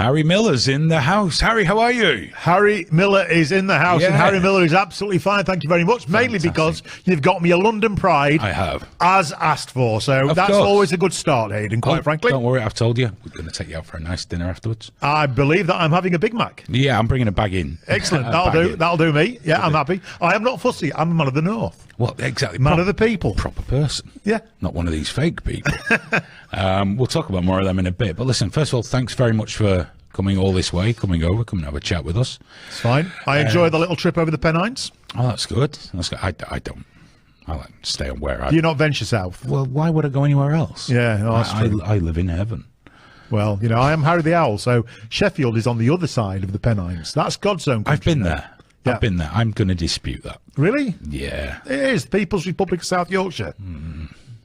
Harry Miller's in the house. Harry, how are you? Harry Miller is in the house, and Harry Miller is absolutely fine. Thank you very much. Mainly because you've got me a London Pride. I have. As asked for. So that's always a good start, Hayden, quite frankly. Don't worry, I've told you. We're going to take you out for a nice dinner afterwards. I believe that I'm having a Big Mac. Yeah, I'm bringing a bag in. Excellent. That'll do me. Yeah, I'm happy. I am not fussy. I'm a man of the North. Well, exactly. Man of the people. Proper person. Yeah. Not one of these fake people. We'll talk about more of them in a bit. But listen, first of all, thanks very much for coming all this way, coming and have a chat with us. It's fine. I enjoyed the little trip over the Pennines. Oh, that's good. I don't. I like to stay on where I... Do you not venture south? Well, why would I go anywhere else? Yeah, no, that's true. I live in heaven. Well, you know, I am Harry the Owl, so Sheffield is on the other side of the Pennines. That's God's own country. I've been there. Yeah. I've been there. I'm going to dispute that. Really? Yeah. It is. People's Republic of South Yorkshire.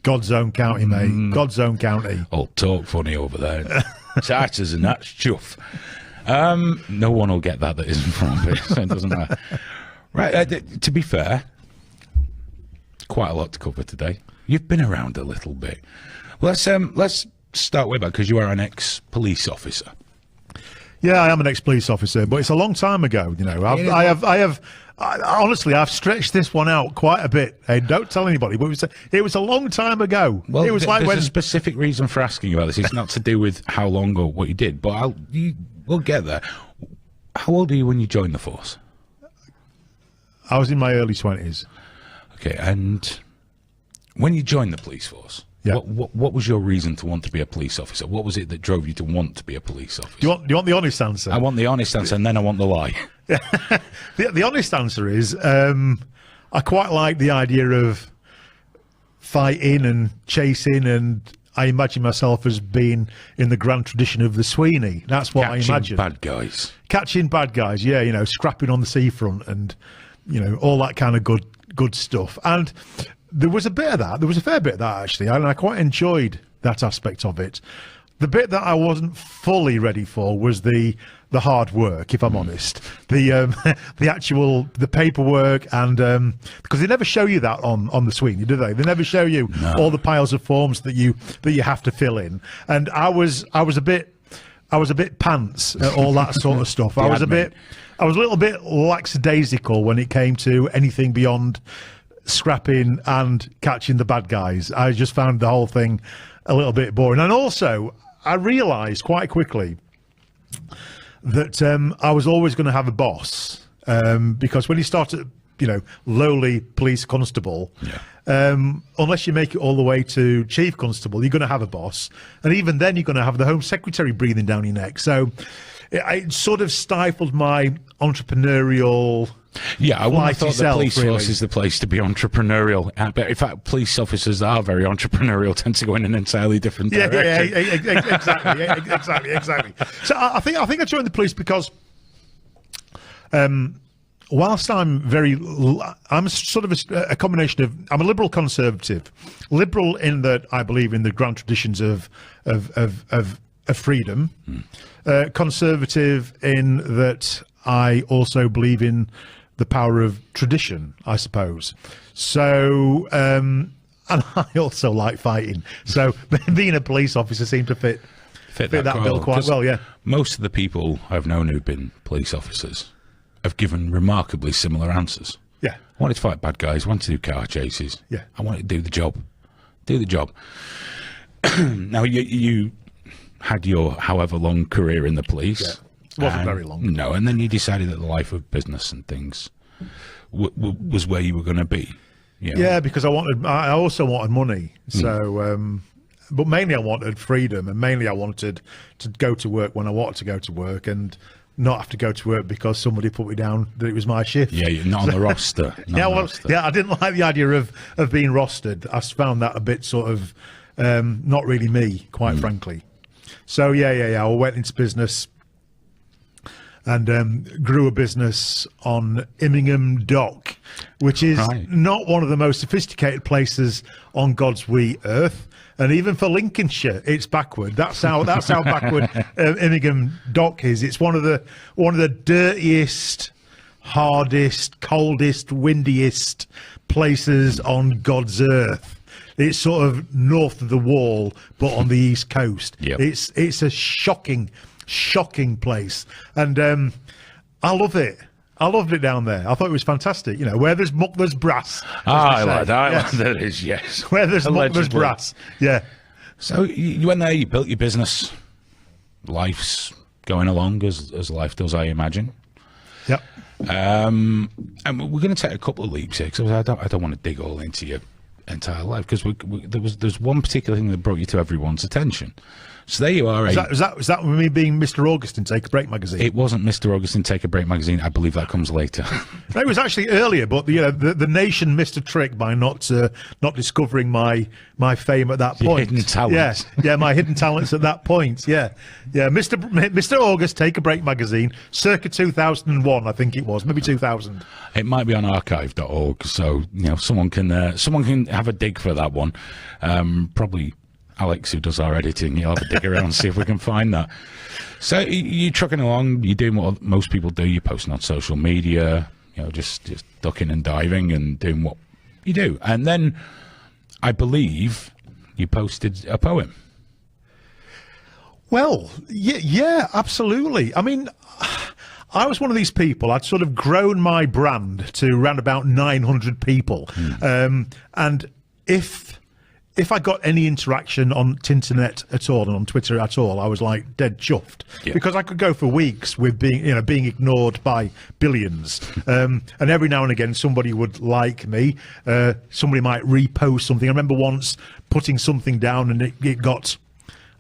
God's own county, mate. God's own county. All talk funny over there. Tartars and that's chuff. No one will get that isn't from it, so it doesn't matter. Right, to be fair, quite a lot to cover today. You've been around a little bit. Well, let's start way back, because you are an ex-police officer. Yeah, I am an ex-police officer, but it's a long time ago. You know, honestly, I've stretched this one out quite a bit. Hey, don't tell anybody, but it was a long time ago. Well, it was like there's a specific reason for asking about this. It's not to do with how long or what you did, but we'll get there. How old are you when you joined the force? I was in my early 20s. Okay, and when you joined the police force, what was your reason to want to be a police officer? What was it that drove you to want to be a police officer? Do you want the honest answer? I want the honest answer, and then I want the lie. The honest answer is I quite like the idea of fighting and chasing, and I imagine myself as being in the grand tradition of the Sweeney. That's what I imagine. Catching bad guys, yeah, you know, scrapping on the seafront and, you know, all that kind of good stuff. And there was a bit of that. There was a fair bit of that, actually, and I quite enjoyed that aspect of it. The bit that I wasn't fully ready for was the hard work, if I'm honest. The paperwork, and because they never show you that on the Sweeney, do they? They never show you all the piles of forms that you have to fill in. And I was a bit pants at all that sort of stuff. I was a little bit lackadaisical when it came to anything beyond scrapping and catching the bad guys. I just found the whole thing a little bit boring. And also, I realised quite quickly that I was always going to have a boss, because when you start at, you know, lowly police constable, unless you make it all the way to chief constable, you're going to have a boss, and even then you're going to have the Home Secretary breathing down your neck. So it sort of stifled my entrepreneurial. Yeah, I wouldn't have thought the police force is the place to be entrepreneurial. But in fact, police officers are very entrepreneurial, tend to go in an entirely different direction. Exactly. So I think I joined the police because, whilst I'm sort of a combination of, I'm a liberal conservative. Liberal in that I believe in the grand traditions of freedom. Conservative in that I also believe in the power of tradition, I suppose. So, and I also like fighting. So being a police officer seemed to fit that bill quite well, yeah. Most of the people I've known who've been police officers have given remarkably similar answers. Yeah. I wanted to fight bad guys, wanted to do car chases. Yeah. I wanted to do the job. Now, you had your however long career in the police. Yeah. It wasn't very long. No, and then you decided that the life of business and things was where you were going to be. You know? Yeah, because I also wanted money. So, but mainly I wanted freedom, and mainly I wanted to go to work when I wanted to go to work, and not have to go to work because somebody put me down that it was my shift. Yeah, you're not on the roster. Yeah, I didn't like the idea of being rostered. I found that a bit sort of not really me, quite frankly. So I went into business and grew a business on Immingham Dock, which is not one of the most sophisticated places on God's wee earth. And even for Lincolnshire, it's backward. That's how backward Immingham Dock is. It's one of the dirtiest, hardest, coldest, windiest places on God's earth. It's sort of north of the wall, but on the east coast. Yep. It's a shocking place, and I love it. I loved it down there. I thought it was fantastic. You know, where there's muck, there's brass. I like that. Yes. That is, yes. Where there's muck, there's brass. Yeah. So you went there, you built your business. Life's going along as life does, I imagine. Yep. And we're going to take a couple of leaps here, because I don't want to dig all into your entire life, because there's one particular thing that brought you to everyone's attention. So there you are. Was that me being Mr. August in Take a Break magazine? It wasn't Mr. August in Take a Break magazine. I believe that comes later. It was actually earlier, but the nation missed a trick by not discovering my fame at that point. Your hidden talents. Yeah, my hidden talents at that point. Yeah. Mr. August Take a Break magazine, circa 2001, I think it was, maybe 2000. It might be on archive.org, so someone can have a dig for that one. Probably Alex, who does our editing, he'll have a dig around and see if we can find that. So you're trucking along, you're doing what most people do, you're posting on social media, just ducking and diving and doing what you do. And then I believe you posted a poem. Well, yeah, absolutely. I mean, I was one of these people. I'd sort of grown my brand to around about 900 people. And if I got any interaction on Tinternet at all and on Twitter at all, I was like dead chuffed, because I could go for weeks with being ignored by billions. And every now and again, somebody would like me. Somebody might repost something. I remember once putting something down and it got,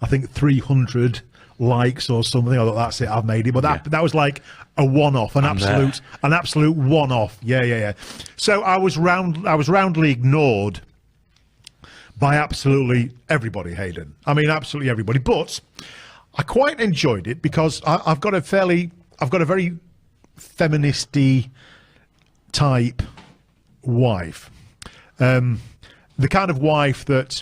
I think, 300 likes or something. I thought, that's it, I've made it. But that was like a one-off, an absolute one-off. Yeah. So I was roundly ignored by absolutely everybody, Hayden. I mean, absolutely everybody. But I quite enjoyed it, because I've got a very feministy type wife. The kind of wife that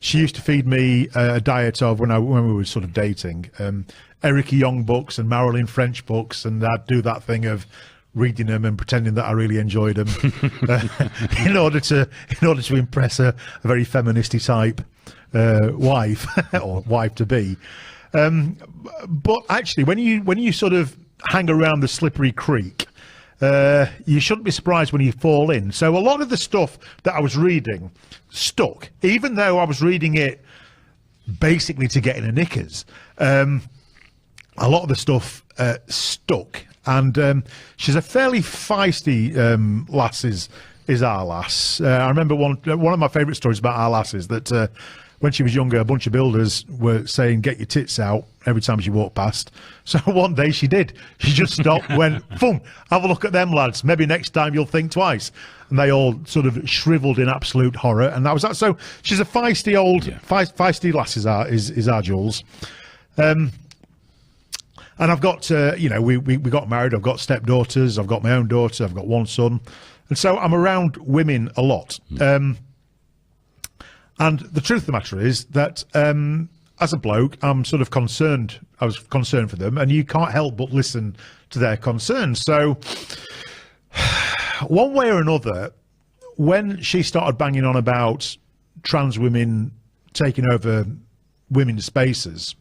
she used to feed me a diet of when we were sort of dating. Erica Young books and Marilyn French books, and I'd do that thing of reading them and pretending that I really enjoyed them in order to impress a very feministy type wife or wife to be. But actually, when you sort of hang around the slippery creek, you shouldn't be surprised when you fall in. So a lot of the stuff that I was reading stuck, even though I was reading it basically to get in a knickers. A lot of the stuff stuck. And she's a fairly feisty lass, is our lass. I remember one of my favourite stories about our lass is that when she was younger, a bunch of builders were saying, "Get your tits out," every time she walked past. So one day she did. She just stopped, went, "Boom, have a look at them lads. Maybe next time you'll think twice." And they all sort of shriveled in absolute horror. And that was that. So she's a feisty feisty lass is our Jules. And I've got, we got married. I've got stepdaughters. I've got my own daughter. I've got one son. And so I'm around women a lot. And the truth of the matter is that as a bloke, I'm sort of concerned. I was concerned for them. And you can't help but listen to their concerns. So one way or another, when she started banging on about trans women taking over women's spaces,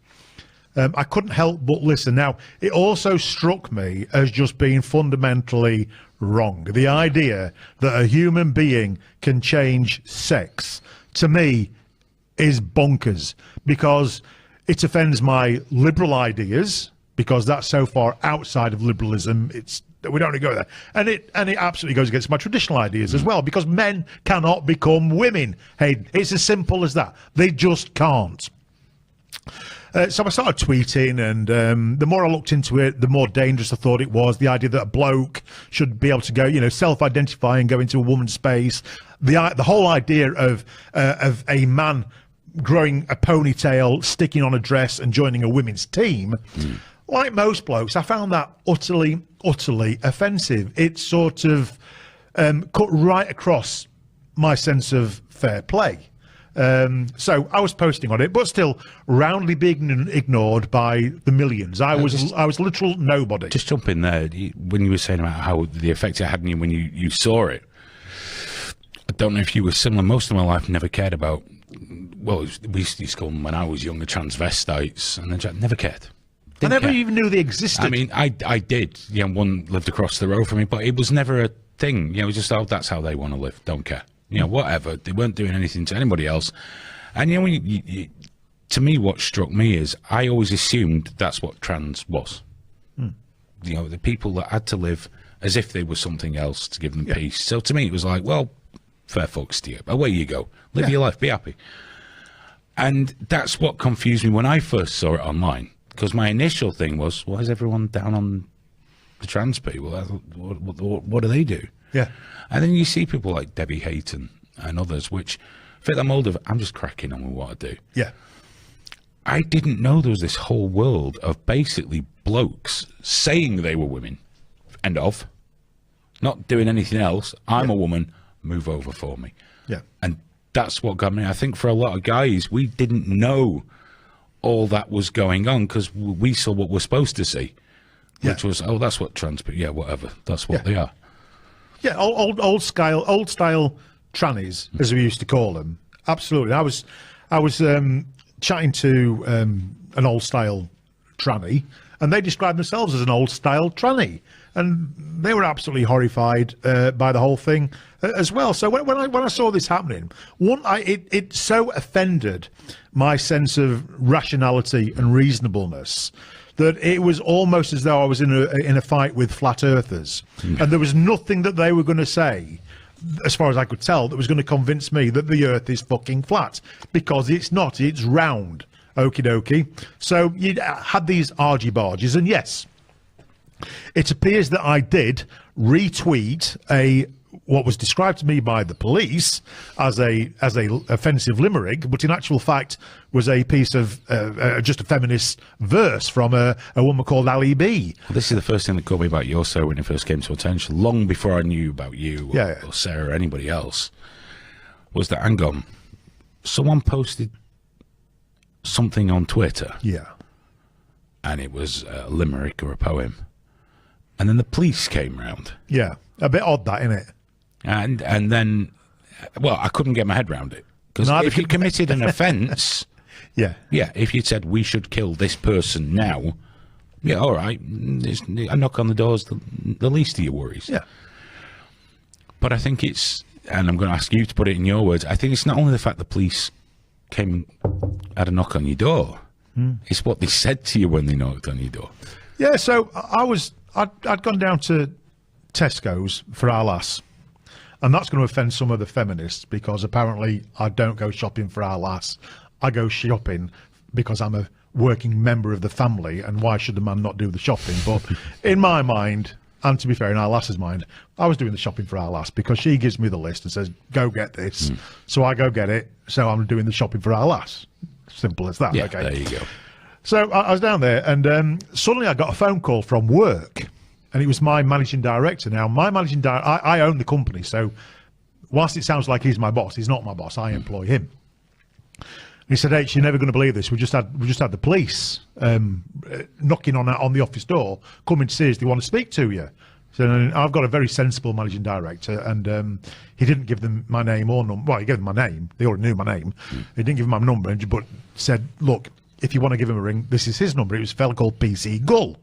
I couldn't help but listen. Now, it also struck me as just being fundamentally wrong. The idea that a human being can change sex, to me, is bonkers, because it offends my liberal ideas, because that's so far outside of liberalism. We don't go there. And it absolutely goes against my traditional ideas as well, because men cannot become women. Hey, it's as simple as that. They just can't. So I started tweeting, and the more I looked into it, the more dangerous I thought it was. The idea that a bloke should be able to go, self-identify and go into a woman's space. The whole idea of a man growing a ponytail, sticking on a dress, and joining a women's team. Like most blokes, I found that utterly offensive. It sort of cut right across my sense of fair play. So I was posting on it, but still roundly being ignored by the millions. I was literal nobody. Just jump in there. When you were saying about how the effect it had on you when you saw it, I don't know if you were similar. Most of my life, never cared about. Well, we used to call them when I was younger transvestites, and I never cared. I never even knew they existed. I mean, I did. You know, one lived across the road from me, but it was never a thing. You know, it was just, oh, that's how they want to live. Don't care. You know, whatever. They weren't doing anything to anybody else. And you know, when to me, what struck me is I always assumed that's what trans was. You know, the people that had to live as if they were something else to give them peace. So to me, it was like, well, fair fucks to you. Away you go. Live your life. Be happy. And that's what confused me when I first saw it online. Because my initial thing was, why is everyone down on the trans people? What do they do? Yeah. And then you see people like Debbie Hayton and others, which fit that mold of, I'm just cracking on with what I do. Yeah. I didn't know there was this whole world of basically blokes saying they were women, end of, not doing anything else. I'm a woman, move over for me. Yeah. And that's what got me. I think for a lot of guys, we didn't know all that was going on because we saw what we're supposed to see, which was, oh, that's what trans people, yeah, whatever, that's what they are. Yeah, old style trannies, as we used to call them. Absolutely. I was chatting to an old style tranny, and they described themselves as an old style tranny, and they were absolutely horrified by the whole thing as well. So when I saw this happening, it so offended my sense of rationality and reasonableness that it was almost as though I was in a fight with flat earthers, and there was nothing that they were going to say, as far as I could tell, that was going to convince me that the earth is fucking flat, because it's not, it's round. Okie dokie. So you had these argy-barges, and yes, it appears that I did retweet what was described to me by the police as a offensive limerick, but in actual fact was a piece of just a feminist verse from a woman called Ali B. Well, this is the first thing that caught me about your show when it first came to attention, long before I knew about you or Sarah or anybody else, was that, hang on, someone posted something on Twitter. Yeah. And it was a limerick or a poem. And then the police came round. Yeah. A bit odd, that, innit? And then, well, I couldn't get my head around it. Because if you committed an offence, if you'd said we should kill this person now, yeah, all right, a knock on the door is the least of your worries. Yeah. But I think it's, and I'm going to ask you to put it in your words, I think it's not only the fact the police came and had a knock on your door, it's what they said to you when they knocked on your door. Yeah, so I'd gone down to Tesco's for our lass. And that's going to offend some of the feminists, because apparently I don't go shopping for our lass. I go shopping because I'm a working member of the family, and why should the man not do the shopping? But in my mind, and to be fair, in our lass's mind, I was doing the shopping for our lass because she gives me the list and says, go get this. So I go get it. So I'm doing the shopping for our lass. Simple as that. Yeah, okay. There you go. So I was down there, and suddenly I got a phone call from work. And it was my managing director. Now, my managing director, I own the company, so whilst it sounds like he's my boss, he's not my boss. I employ him. And he said, "H, you're never going to believe this. We just had the police knocking on the office door, coming to see us. They want to speak to you." So I've got a very sensible managing director, and he didn't give them my name or number. Well, he gave them my name. They already knew my name. He didn't give them my number, but said, "Look, if you want to give him a ring, this is his number." It was a fella called PC Gull.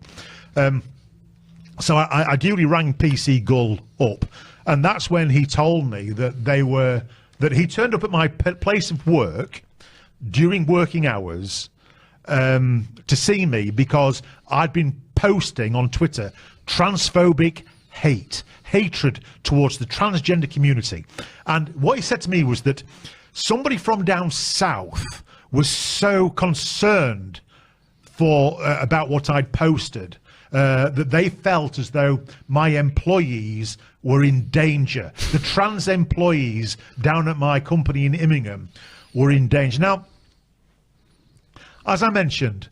So I duly rang PC Gull up, and that's when he told me that he turned up at my place of work during working hours to see me because I'd been posting on Twitter transphobic hatred towards the transgender community. And what he said to me was that somebody from down south was so concerned about what I'd posted that they felt as though my employees were in danger. The trans employees down at my company in Immingham were in danger. Now, as I mentioned,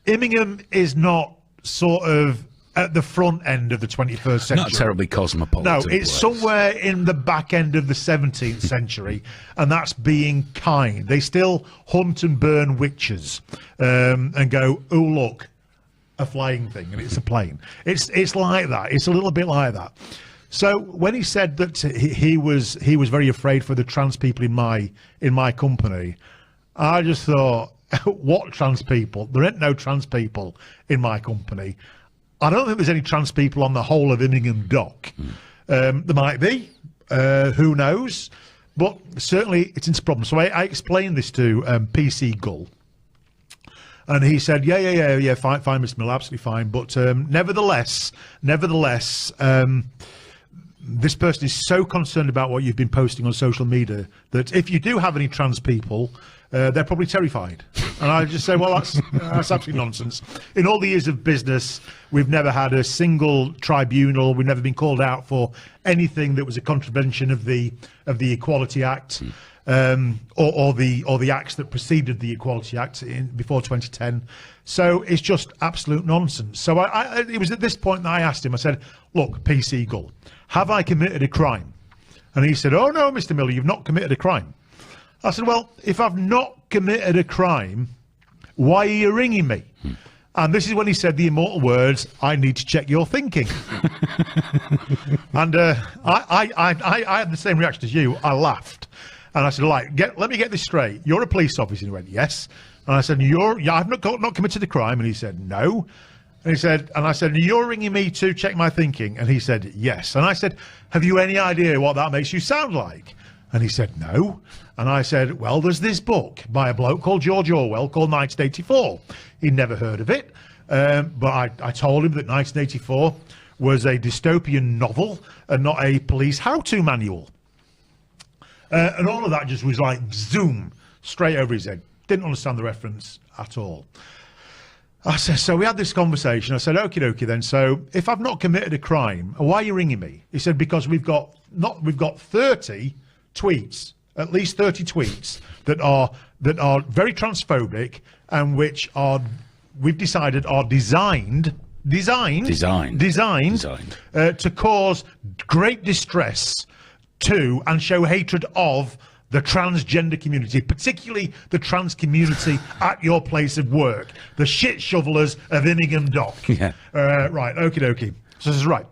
Immingham is not sort of at the front end of the 21st century. Not terribly cosmopolitan. No, it's somewhere in the back end of the 17th century, and that's being kind. They still hunt and burn witches and go, oh, look, a flying thing, and it's a plane. It's like that. It's a little bit like that. So when he said that he was very afraid for the trans people in my company, I just thought, what trans people? There ain't no trans people in my company. I don't think there's any trans people on the whole of Immingham Dock. There might be, who knows? But certainly it's into problem. So I explained this to PC Gull. And he said, yeah, fine, Mr. Miller, absolutely fine. But nevertheless, this person is so concerned about what you've been posting on social media that if you do have any trans people, they're probably terrified. And I just say, well, that's absolutely nonsense. In all the years of business, we've never had a single tribunal. We've never been called out for anything that was a contravention of the Equality Act, or the acts that preceded the Equality Act before 2010. So it's just absolute nonsense. So it was at this point that I asked him. I said, "Look, PC Gull, have I committed a crime?" And he said, "Oh no, Mr. Miller, you've not committed a crime." I said, "Well, if I've not committed a crime, why are you ringing me?" And this is when he said the immortal words, "I need to check your thinking." And I had the same reaction as you. I laughed. And I said, let me get this straight. You're a police officer. And he went, "Yes." And I said, I've not committed a crime. And he said, "No." And I said, "You're ringing me to check my thinking?" And he said, "Yes." And I said, "Have you any idea what that makes you sound like?" And he said, "No." And I said, "Well, there's this book by a bloke called George Orwell called 1984. He'd never heard of it. But I told him that 1984 was a dystopian novel and not a police how-to manual." And all of that just was like zoom straight over his head. Didn't understand the reference at all. I said, so we had this conversation. I said, "Okie dokie then. So if I've not committed a crime, why are you ringing me?" He said, "Because we've got 30 tweets, at least 30 tweets that are very transphobic and which we've decided are designed to cause great distress to and show hatred of the transgender community, particularly the trans community at your place of work, the shit shovelers of Immingham Dock." Yeah. Right, okie dokie. So this is right.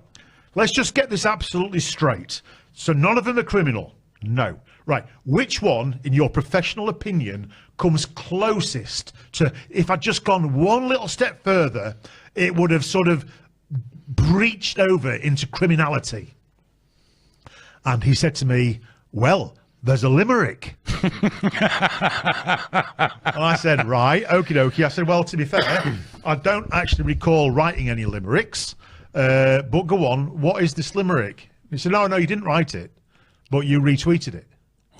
Let's just get this absolutely straight. So none of them are criminal? No. Right. Which one, in your professional opinion, comes closest to, if I'd just gone one little step further, it would have sort of breached over into criminality? And he said to me, "Well, there's a limerick." And I said, "Right, okie dokie." I said, "Well, to be fair, I don't actually recall writing any limericks, but go on, what is this limerick?" He said, no, you didn't write it, but you retweeted it."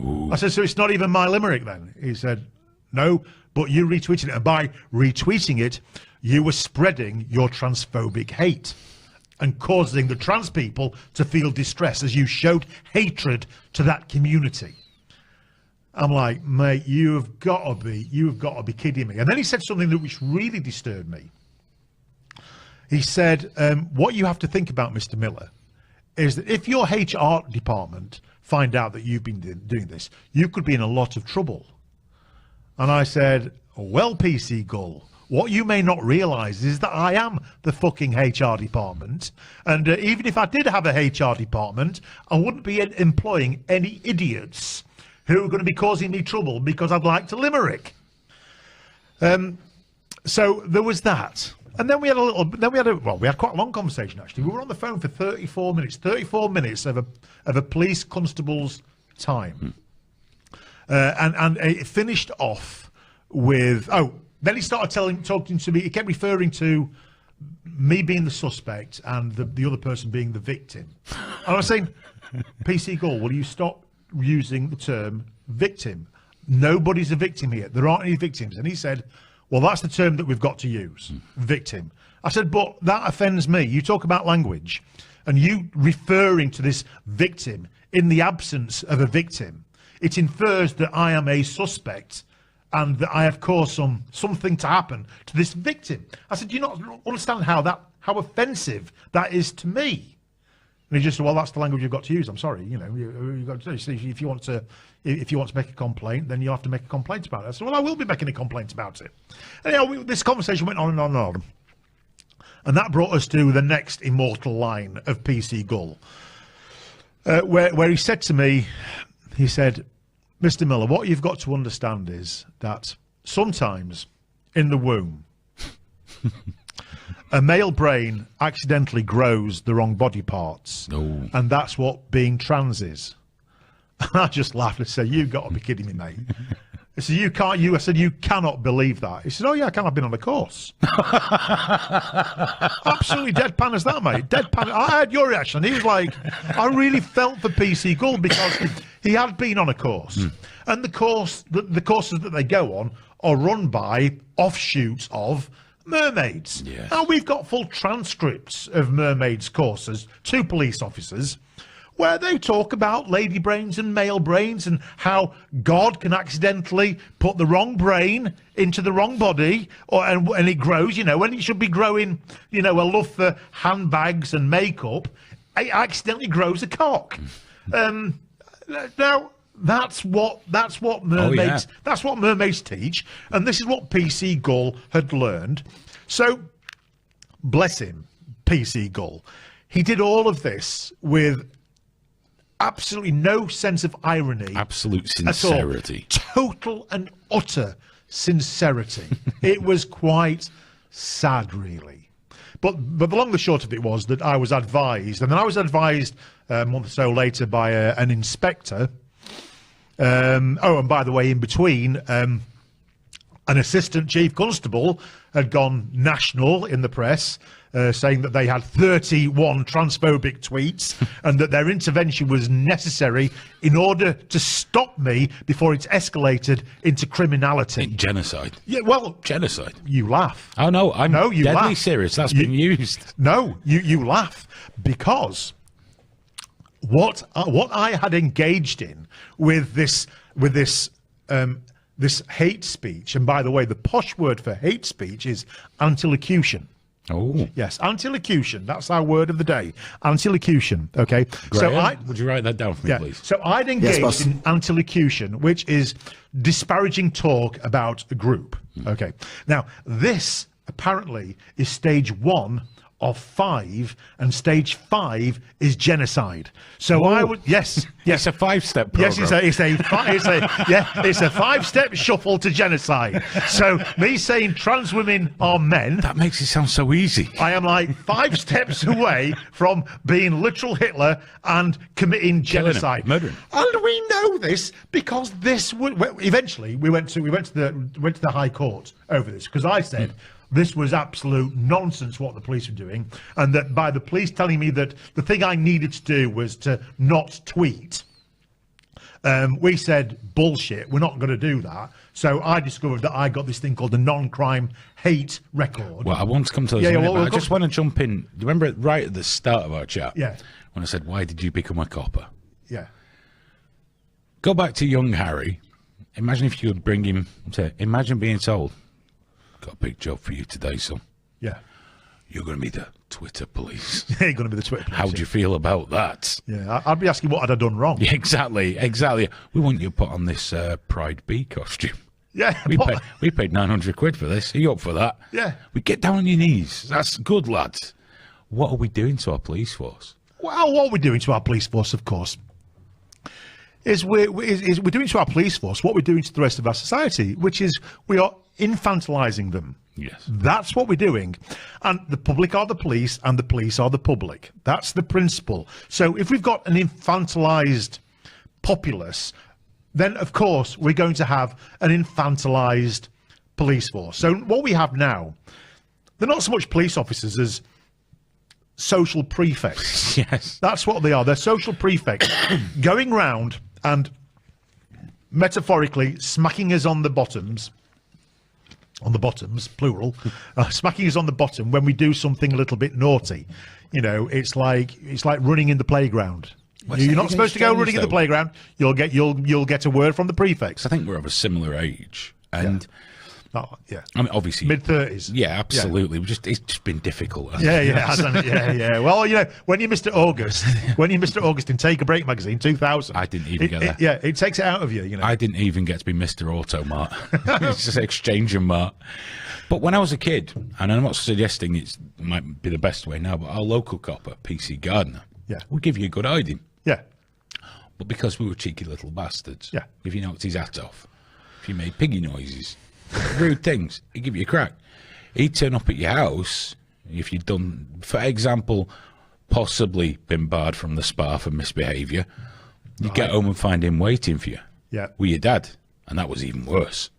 Ooh. I said, "So it's not even my limerick then?" He said, "No, but you retweeted it, and by retweeting it, you were spreading your transphobic hate and causing the trans people to feel distress as you showed hatred to that community." I'm like, "Mate, you've got to be kidding me." And then he said something which really disturbed me. He said, "What you have to think about, Mr. Miller, is that if your HR department find out that you've been doing this, you could be in a lot of trouble." And I said, "Well, PC Gull, what you may not realise is that I am the fucking HR department. And even if I did have a HR department, I wouldn't be employing any idiots who are going to be causing me trouble because I'd like to limerick." So there was that. And then we had quite a long conversation, actually. We were on the phone for 34 minutes of a police constable's time. And it finished off with, then he started talking to me. He kept referring to me being the suspect and the other person being the victim. And I was saying, "PC Gull, will you stop using the term victim? Nobody's a victim here. There aren't any victims." And he said, "Well, that's the term that we've got to use, victim." I said, "But that offends me. You talk about language and you referring to this victim in the absence of a victim. It infers that I am a suspect and that I have caused something to happen to this victim." I said, "Do you not understand how offensive that is to me?" And he just said, "Well, that's the language you've got to use. I'm sorry, you've got to do. If you want to make a complaint, then you have to make a complaint about it." I said, "Well, I will be making a complaint about it." And this conversation went on and on and on, and that brought us to the next immortal line of PC Gull. where he said to me, he said, Mr. Miller, what you've got to understand is that sometimes in the womb, a male brain accidentally grows the wrong body parts. Oh. And that's what being trans is. And I just laughed and said, you've got to be kidding me, mate. I said, I said, you cannot believe that. He said, oh yeah, I can. I've been on a course. Absolutely deadpan as that, mate. Deadpan. I heard your reaction. He was like, I really felt for PC Gull because he had been on a course. And the courses that they go on are run by offshoots of mermaids. Yes. Now, we've got full transcripts of mermaids courses to police officers where they talk about lady brains and male brains and how God can accidentally put the wrong brain into the wrong body, and it grows, when it should be growing, a love for handbags and makeup, it accidentally grows a cock. Now, that's what mermaids that's what mermaids teach, and this is what PC Gull had learned. So, bless him, PC Gull. He did all of this with absolutely no sense of irony. Absolute sincerity. Total and utter sincerity. It was quite sad, really. But the long and the short of it was that I was advised, and then I was advised a month or so later by an inspector. And by the way, in between, an assistant chief constable had gone national in the press, saying that they had 31 transphobic tweets and that their intervention was necessary in order to stop me before it's escalated into criminality. Genocide. Yeah, well, genocide. You laugh. Oh no, I'm you deadly laugh. serious. That's been used. No, you laugh because what I had engaged in with this hate speech, and by the way, the posh word for hate speech is antilocution. Oh. Yes, antilocution. That's our word of the day. Antilocution. Okay. Graham, would you write that down for me, please? So I'd engaged in antilocution, which is disparaging talk about a group. Okay. Now, this apparently is stage 1 of 5, and stage 5 is genocide. So I would yes. It's a 5-step program. Yes, it's a 5-step shuffle to genocide. So me saying trans women are men, that makes it sound so easy. I am like 5 steps away from being literal Hitler and committing genocide, murdering. And we know this because this would eventually we went to the High Court over this, because I said this was absolute nonsense what the police were doing, and that by the police telling me that the thing I needed to do was to not tweet, we said, bullshit, we're not going to do that. So I discovered that I got this thing called the non-crime hate record. Well, I want to come to this in a minute, but I just want to jump in. Do you remember right at the start of our chat? Yeah. When I said, why did you become a copper? Yeah. Go back to young Harry. Imagine if you would bring him, imagine being told, got a big job for you today, son. Yeah. You're going to be the Twitter police. You're going to be the Twitter police. How do you feel about that? Yeah, I'd be asking what had I done wrong. Yeah, exactly. We want you to put on this Pride Bee costume. Yeah. We paid 900 quid for this. Are you up for that? Yeah. We get down on your knees. That's good, lads. What are we doing to our police force? Well, what we're doing to our police force, of course, is we're doing to our police force what we're doing to the rest of our society, which is we are infantilizing them. Yes. That's what we're doing. And the public are the police and the police are the public. That's the principle. So if we've got an infantilized populace, then of course we're going to have an infantilized police force. So what we have now, they're not so much police officers as social prefects. Yes. That's what they are. They're social prefects going round and metaphorically smacking us on the bottoms, plural, smacking us on the bottom when we do something a little bit naughty. It's like running in the playground. You're not supposed to go running in the playground. You'll get a word from the prefects. I think we're of a similar age, and yeah. I mean, obviously mid-30s. Yeah, absolutely. Yeah. It's just been difficult. Hasn't it? Yeah. Well, when you're Mr. August in Take a Break magazine, 2000. I didn't even get that. It takes it out of you. I didn't even get to be Mr. Automart. It's just Exchange and Mart. But when I was a kid, and I'm not suggesting it might be the best way now, but our local copper, PC Gardner, would give you a good hiding. Yeah. But because we were cheeky little bastards, Yeah. if you knocked his hat off, if you made piggy noises, rude things, he'd give you a crack. He'd turn up at your house if you'd done, for example, possibly been barred from the spa for misbehaviour. You'd get home and find him waiting for you with your dad, and that was even worse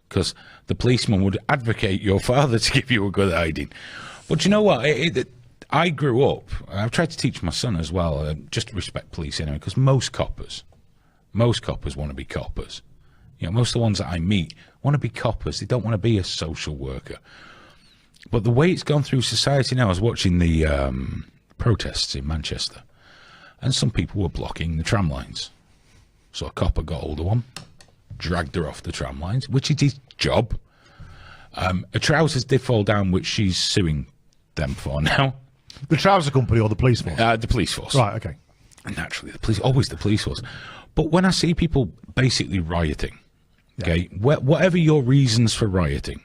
because the policeman would advocate your father to give you a good hiding. But you know what? I grew up, I've tried to teach my son as well, just to respect police anyway, because most coppers want to be coppers. You know, most of the ones that I meet want to be coppers. They don't want to be a social worker. But the way it's gone through society now, I was watching the protests in Manchester, and some people were blocking the tram lines. So a copper got hold of one, dragged her off the tram lines, which is his job. Her trousers did fall down, which she's suing them for now. The trouser company or the police force? The police force. Right, okay. And naturally, always the police force. But when I see people basically rioting, okay, whatever your reasons for rioting,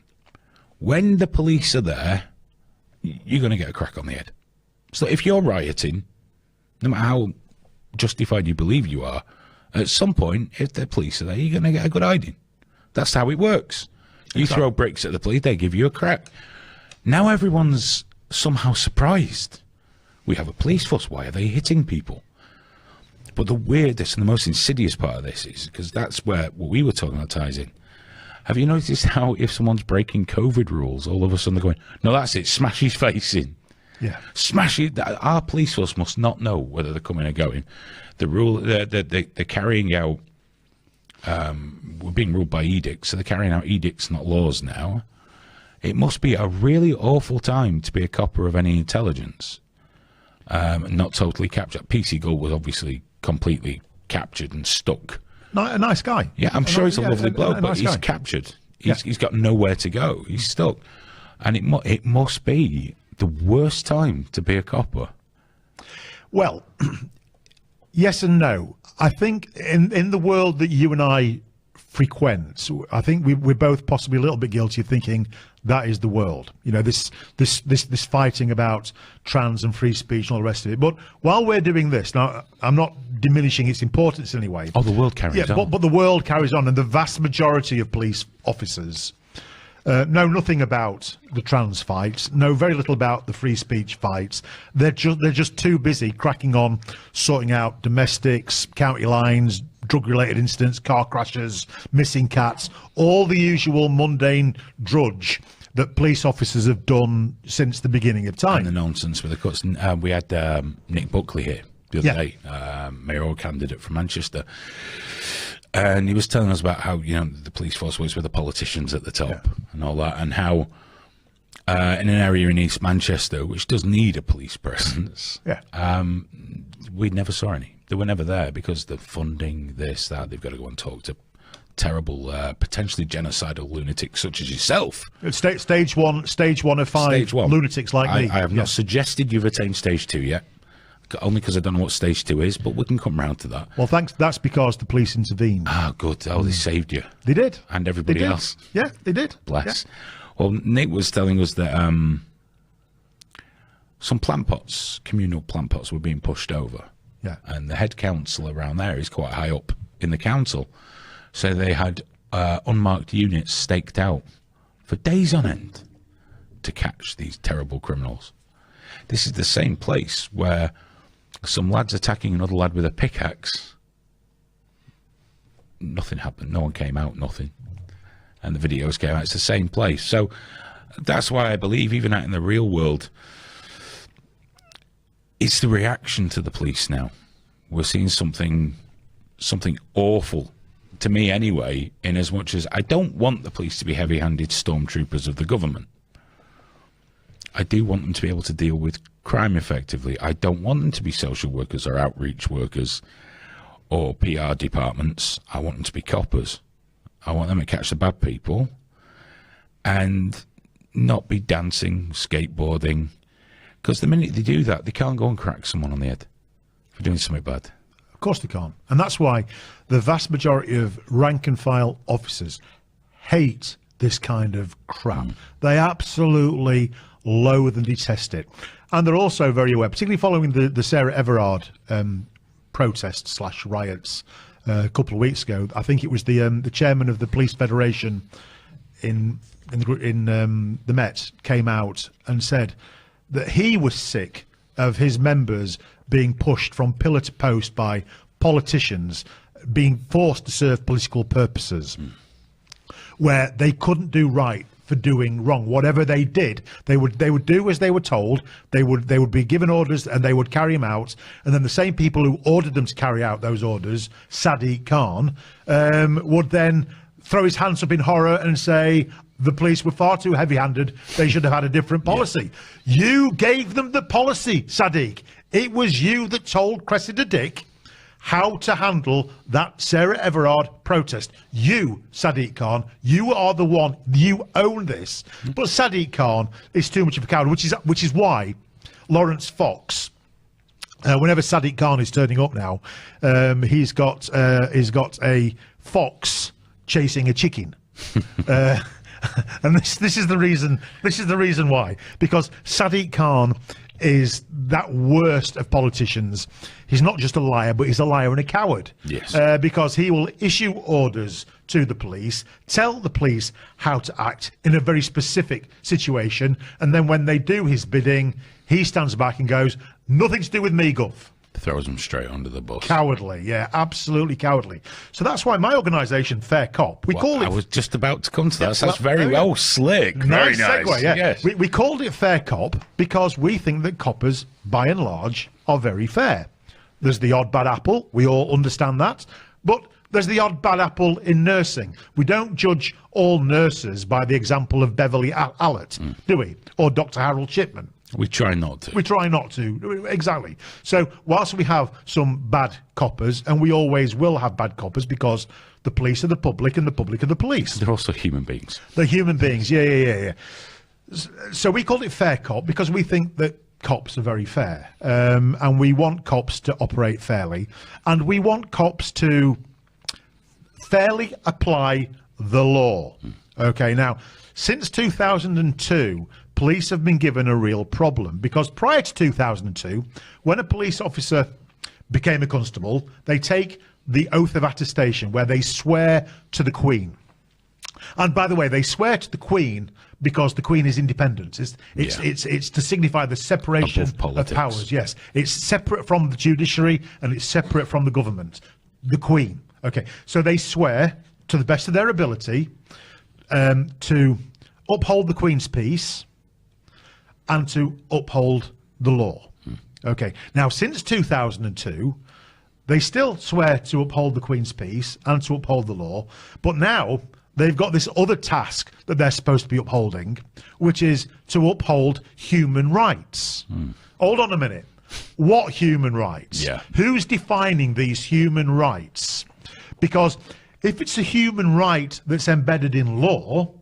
when the police are there, you're going to get a crack on the head. So if you're rioting, no matter how justified you believe you are, at some point, if the police are there, you're going to get a good hiding. That's how it works. You throw bricks at the police, they give you a crack. Now everyone's somehow surprised. We have a police force. Why are they hitting people? But the weirdest and the most insidious part of this is, because that's what we were talking about ties in. Have you noticed how if someone's breaking COVID rules, all of a sudden they're going, no, that's it, smash his face in. Yeah. Smash it. Our police force must not know whether they're coming or going. The rule, they're carrying out, we're being ruled by edicts, so they're carrying out edicts, not laws now. It must be a really awful time to be a copper of any intelligence. Not totally captured. PC Gold was obviously completely captured and stuck. A nice guy. Yeah, I'm sure he's a lovely bloke, but he's captured. He's got nowhere to go. He's stuck. And it must be the worst time to be a copper. Well, yes and no. I think in the world that you and I frequent, I think we're both possibly a little bit guilty of thinking that is the world. You know, this fighting about trans and free speech and all the rest of it. But while we're doing this, now I'm not diminishing its importance in any way. Oh, the world carries on. But the world carries on, and the vast majority of police officers know nothing about the trans fights, know very little about the free speech fights. They're just too busy cracking on, sorting out domestics, county lines, drug-related incidents, car crashes, missing cats, all the usual mundane drudge that police officers have done since the beginning of time. And the nonsense with the cuts. We had Nick Buckley here the other day, mayoral candidate from Manchester. And he was telling us about how, you know, the police force works with the politicians at the top and all that, and how in an area in East Manchester, which does need a police presence, we never saw any. They were never there because the funding, this, that, they've got to go and talk to terrible, potentially genocidal lunatics such as yourself. Stage one of 5 lunatics like me. I have not suggested you've attained stage 2 yet. Only because I don't know what stage 2 is, but we can come round to that. Well, thanks. That's because the police intervened. Ah, good. Oh, they saved you. They did. And everybody else. Yeah, they did. Bless. Yeah. Well, Nick was telling us that some plant pots, communal plant pots, were being pushed over. Yeah. And the head council around there is quite high up in the council. So they had unmarked units staked out for days on end to catch these terrible criminals. This is the same place where some lad's attacking another lad with a pickaxe. Nothing happened. No one came out, nothing. And the videos came out. It's the same place. So that's why I believe, even out in the real world, it's the reaction to the police now. We're seeing something awful, to me anyway, in as much as I don't want the police to be heavy-handed stormtroopers of the government. I do want them to be able to deal with crime effectively. I don't want them to be social workers or outreach workers or PR departments. I want them to be coppers. I want them to catch the bad people and not be dancing, skateboarding, because the minute they do that, they can't go and crack someone on the head for doing something bad. Of course they can't. And that's why the vast majority of rank and file officers hate this kind of crap. They absolutely loathe and detest it. And they're also very aware, particularly following the Sarah Everard protests / riots a couple of weeks ago. I think it was the chairman of the Police Federation in the Met came out and said that he was sick of his members being pushed from pillar to post by politicians, being forced to serve political purposes, where they couldn't do right for doing wrong. Whatever they did, they would do as they were told. They would be given orders and they would carry them out. And then the same people who ordered them to carry out those orders, Sadiq Khan, would then throw his hands up in horror and say the police were far too heavy-handed. They should have had a different policy. Yeah. You gave them the policy, Sadiq. It was you that told Cressida Dick how to handle that Sarah Everard protest. You, Sadiq Khan, you are the one. You own this. But Sadiq Khan is too much of a coward, which is why Lawrence Fox, whenever Sadiq Khan is turning up now, he's got a fox chasing a chicken. And this is the reason. This is the reason why. Because Sadiq Khan is that worst of politicians. He's not just a liar, but he's a liar and a coward. Yes. Because he will issue orders to the police, tell the police how to act in a very specific situation, and then when they do his bidding, he stands back and goes, "Nothing to do with me, Gov." Throws them straight under the bus. Cowardly, yeah, absolutely cowardly. So that's why my organisation, Fair Cop, we call it... I was just about to come to that. That's very well slick. Very nice. Segue, yeah. Yes. We called it Fair Cop because we think that coppers, by and large, are very fair. There's the odd bad apple. We all understand that. But there's the odd bad apple in nursing. We don't judge all nurses by the example of Beverly Allett, do we? Or Dr. Harold Shipman. We try not to. We try not to, exactly. So whilst we have some bad coppers, and we always will have bad coppers because the police are the public and the public are the police. They're also human beings. They're human beings, yeah. So we called it Fair Cop because we think that cops are very fair. And we want cops to operate fairly. And we want cops to fairly apply the law. Okay, now, since 2002, police have been given a real problem because prior to 2002, when a police officer became a constable, they take the oath of attestation where they swear to the Queen. And by the way, they swear to the Queen because the Queen is independent. It's to signify the separation of powers. Yes, it's separate from the judiciary and it's separate from the government. The Queen. Okay, so they swear to the best of their ability to uphold the Queen's peace and to uphold the law. Okay, now since 2002, they still swear to uphold the Queen's peace and to uphold the law, but now they've got this other task that they're supposed to be upholding, which is to uphold human rights. Hold on a minute. What human rights? Yeah. Who's defining these human rights? Because if it's a human right that's embedded in law,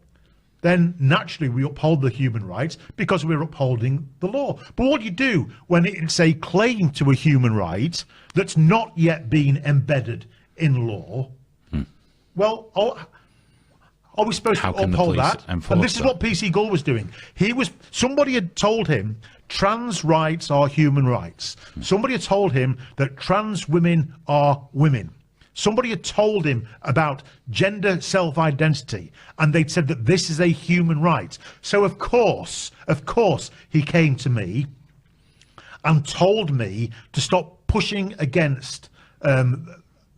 then naturally we uphold the human rights because we're upholding the law. But what do you do when it's a claim to a human right that's not yet been embedded in law? Well, are we supposed to uphold that? And this is what PC Gull was doing. Somebody had told him trans rights are human rights. Somebody had told him that trans women are women. Somebody had told him about gender self-identity, and they'd said that this is a human right. So of course, he came to me and told me to stop pushing against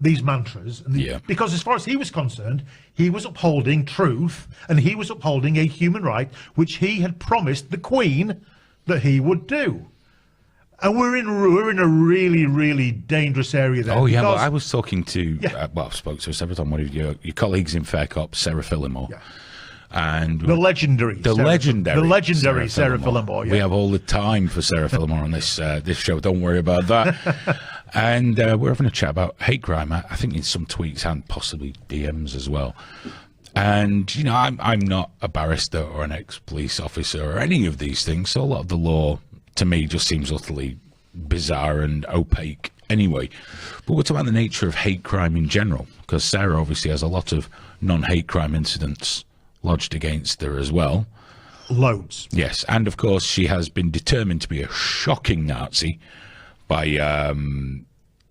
these mantras. Because as far as he was concerned, he was upholding truth, and he was upholding a human right, which he had promised the Queen that he would do. And we're in a really, really dangerous area there. Oh, yeah, well, I was talking to, I've spoken to several times, one of your colleagues in Fair Cop, Sarah Phillimore. Yeah. And the legendary Sarah Phillimore. Yeah. We have all the time for Sarah Phillimore on this show. Don't worry about that. And we're having a chat about hate crime. I think in some tweets and possibly DMs as well. And you know, I'm not a barrister or an ex-police officer or any of these things. So a lot of the law, to me, just seems utterly bizarre and opaque anyway. But we're talking about the nature of hate crime in general, because Sarah obviously has a lot of non-hate crime incidents lodged against her as well. Loads. Yes, and of course she has been determined to be a shocking Nazi by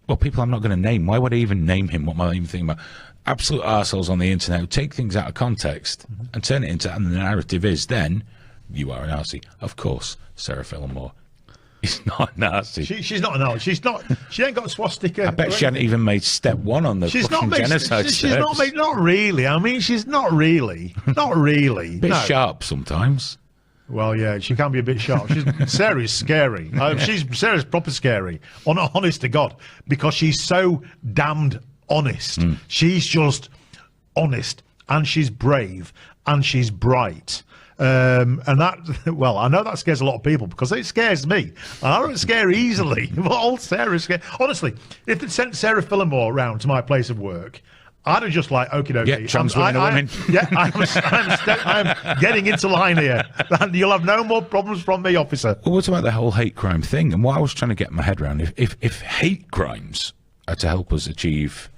Well, people I'm not going to name. Why would I even name him? What am I even thinking about? Absolute arseholes on the internet who take things out of context and turn it into, and the narrative is then, you are a Nazi. Of course, Sarah Fillmore is not a Nazi. She's not a Nazi. She ain't got a swastika. I bet she hadn't even made step one on the fucking genocide she's not made, not really. I mean, she's not really. Not really. Bit sharp sometimes. Well, yeah, she can be a bit sharp. Sarah's scary. Sarah's proper scary. Honest to God, because she's so damned honest. She's just honest, and she's brave, and she's bright. And that, well, I know that scares a lot of people because it scares me. I don't scare easily. But old Sarah's scared. Honestly, if they sent Sarah Fillmore round to my place of work, I'd have just like, okie dokie. Yeah, trans women are women. Yeah, I'm getting into line here. And you'll have no more problems from me, officer. Well, what about the whole hate crime thing? And what I was trying to get my head around, if hate crimes are to help us achieve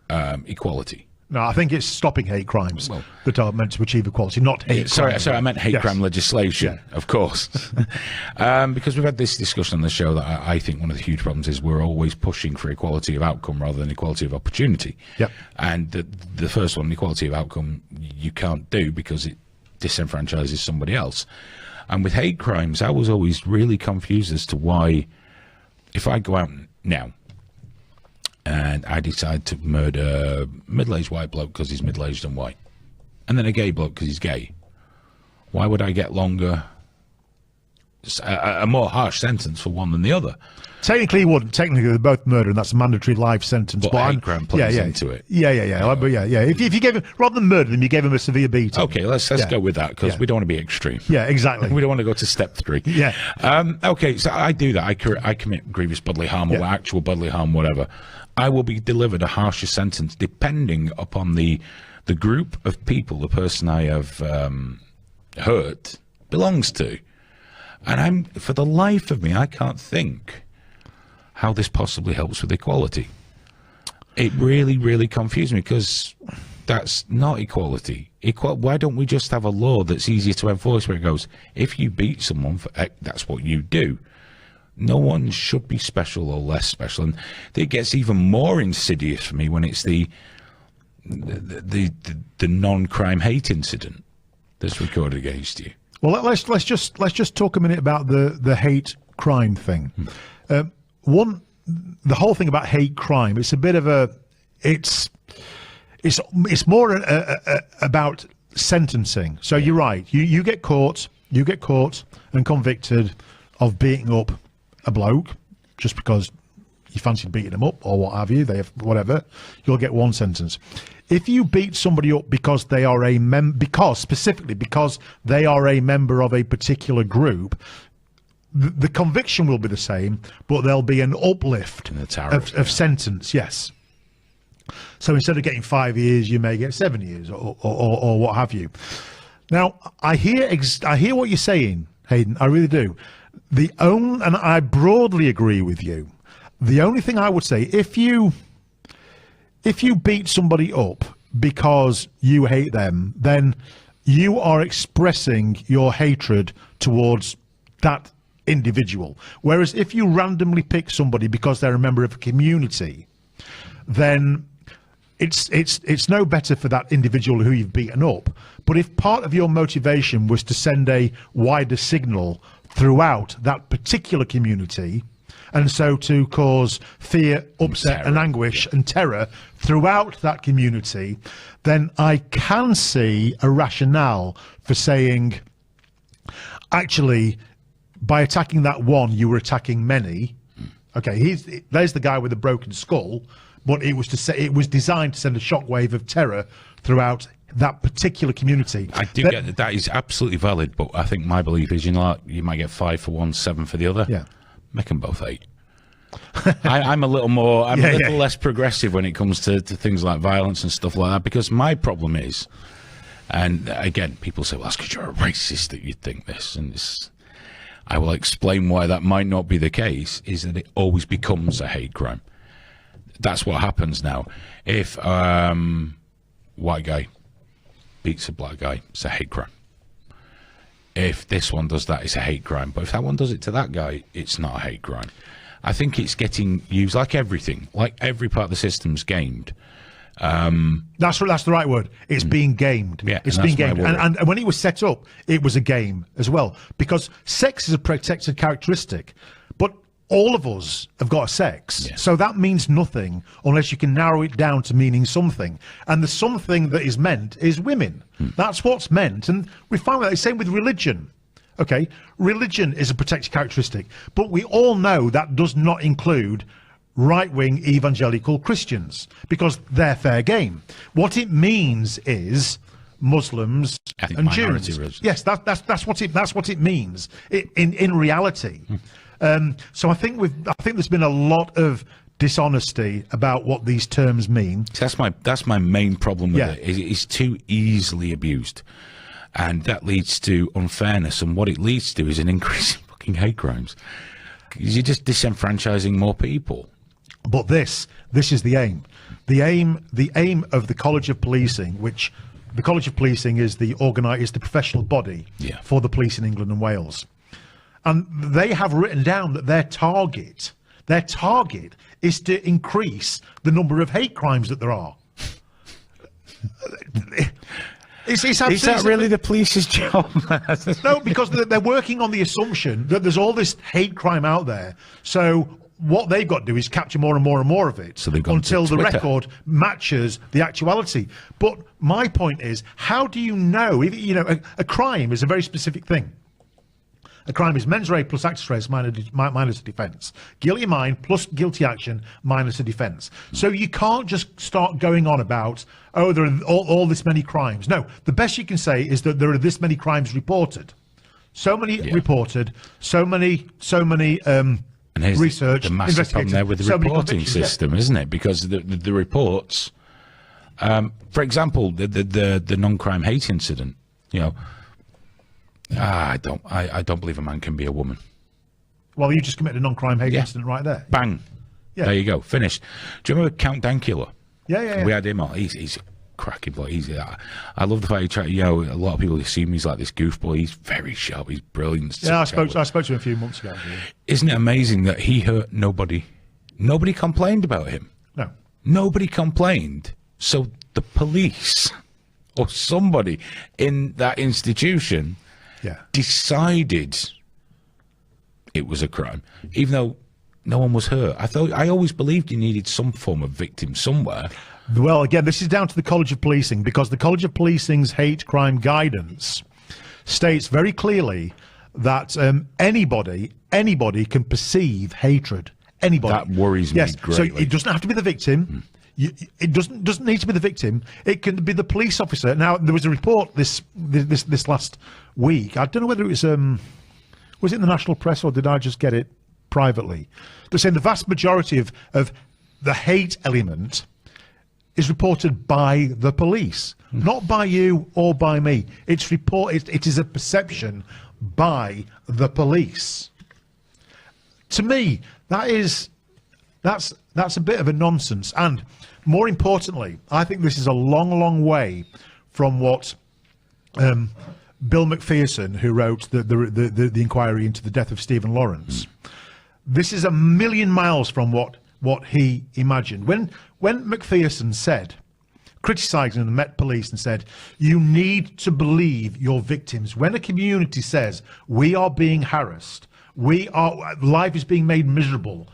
equality. No, I think it's stopping hate crimes that are meant to achieve equality, not hate sorry, crimes. I meant hate crime legislation, of course. Because we've had this discussion on the show that I think one of the huge problems is we're always pushing for equality of outcome rather than equality of opportunity. Yep. And the first one, equality of outcome, you can't do because it disenfranchises somebody else. And with hate crimes, I was always really confused as to why, if I go out now, and I decide to murder a middle-aged white bloke because he's middle-aged and white, and then a gay bloke because he's gay, why would I get longer, a more harsh sentence for one than the other? Technically, you wouldn't. Technically, they're both murder, and that's a mandatory life sentence. But hate crime plays into it. Yeah. But yeah. If you gave him, rather than murder them, you gave him a severe beating. Okay, let's go with that because we don't want to be extreme. Yeah, exactly. We don't want to go to step 3. Yeah. Okay, so I do that. I commit grievous bodily harm or actual bodily harm, whatever. I will be delivered a harsher sentence depending upon the group of people the person I have hurt belongs to. And for the life of me, I can't think how this possibly helps with equality. It really, really confused me because that's not equality. Why don't we just have a law that's easier to enforce where it goes, if you beat someone, that's what you do. No one should be special or less special. And it gets even more insidious for me when it's the non-crime hate incident that's recorded against you. Well, let's just talk a minute about the hate crime thing. The whole thing about hate crime, it's a bit of a, it's more about sentencing. So you're right. You get caught and convicted of beating up a bloke just because you fancied beating him up or what have you. They have whatever. You'll get one sentence. If you beat somebody up because they are specifically because they are a member of a particular group, the conviction will be the same, but there'll be an uplift of sentence. Yes. So instead of getting 5 years, you may get 7 years or what have you. Now, I hear what you're saying, Hayden. I really do. And I broadly agree with you. The only thing I would say, if you beat somebody up because you hate them, then you are expressing your hatred towards that individual. Whereas if you randomly pick somebody because they're a member of a community, then it's no better for that individual who you've beaten up. But if part of your motivation was to send a wider signal throughout that particular community, and so to cause fear, upset and anguish and terror throughout that community, then I can see a rationale for saying, actually, by attacking that one, you were attacking many. Okay, there's the guy with the broken skull, but it was designed to send a shockwave of terror throughout that particular community. I do get that is absolutely valid, but I think my belief is, you might get 5 for one, 7 for the other. Yeah, make them both 8. I'm a little less progressive when it comes to things like violence and stuff like that, because my problem is, and again, people say, well, that's because you're a racist that you think this, and I will explain why that might not be the case, is that it always becomes a hate crime. That's what happens now. If white guy beats a black guy, it's a hate crime. If this one does that, it's a hate crime. But if that one does it to that guy, it's not a hate crime. I think it's getting used like everything, like every part of the system's gamed. That's the right word. It's being gamed. Yeah, it's being gamed. And when it was set up, it was a game as well, because sex is a protected characteristic. But all of us have got a sex, so that means nothing unless you can narrow it down to meaning something. And the something that is meant is women. That's what's meant. And we find that the same with religion. Okay, religion is a protected characteristic, but we all know that does not include right-wing evangelical Christians, because they're fair game. What it means is Muslims and Jews. Yes, that's what it means in reality. So I think there's been a lot of dishonesty about what these terms mean. So that's my main problem with it. It's too easily abused, and that leads to unfairness. And what it leads to is an increase in fucking hate crimes. You're just disenfranchising more people. But this is the aim. The aim of the College of Policing, which the College of Policing is the professional body for the police in England and Wales. And they have written down that their target is to increase the number of hate crimes that there are. Is that really the police's job? No, because they're working on the assumption that there's all this hate crime out there. So what they've got to do is capture more and more and more of it until the record matches the actuality. But my point is, how do you know? A crime is a very specific thing. A crime is mens rea plus actus reus minus a defence. Guilty mind plus guilty action minus a defence. So you can't just start going on about, oh, there are all this many crimes. No, the best you can say is that there are this many crimes reported. So many reported, so many and here's research, the massive problem there with the reporting system, isn't it? Because the reports, for example, the non-crime hate incident, I don't believe a man can be a woman. Well, you just committed a non-crime hate incident right there. Bang. Yeah. There you go. Finished. Do you remember Count Dankula? Yeah. We had him on. He's a cracking boy. I love the fact he tried. A lot of people assume he's like this goofball. He's very sharp. He's brilliant. Yeah, I spoke to him a few months ago. Isn't it amazing that he hurt nobody? Nobody complained about him. No. Nobody complained. So the police or somebody in that institution decided it was a crime, even though no one was hurt. I always believed you needed some form of victim somewhere. Well, again, this is down to the College of Policing, because the College of Policing's hate crime guidance states very clearly that anybody can perceive hatred. Anybody. That worries me greatly. So it doesn't have to be the victim. It doesn't need to be the victim. It can be the police officer. Now, there was a report this last week. I don't know whether it was it in the national press or did I just get it privately? They're saying the vast majority of the hate element is reported by the police, not by you or by me. It is a perception by the police. To me, that's a bit of a nonsense. And more importantly, I think this is a long way from what Bill McPherson, who wrote the inquiry into the death of Stephen Lawrence, this is a million miles from what he imagined. When McPherson said, criticising the Met Police, and said, you need to believe your victims. When a community says, we are being harassed, life is being made miserable,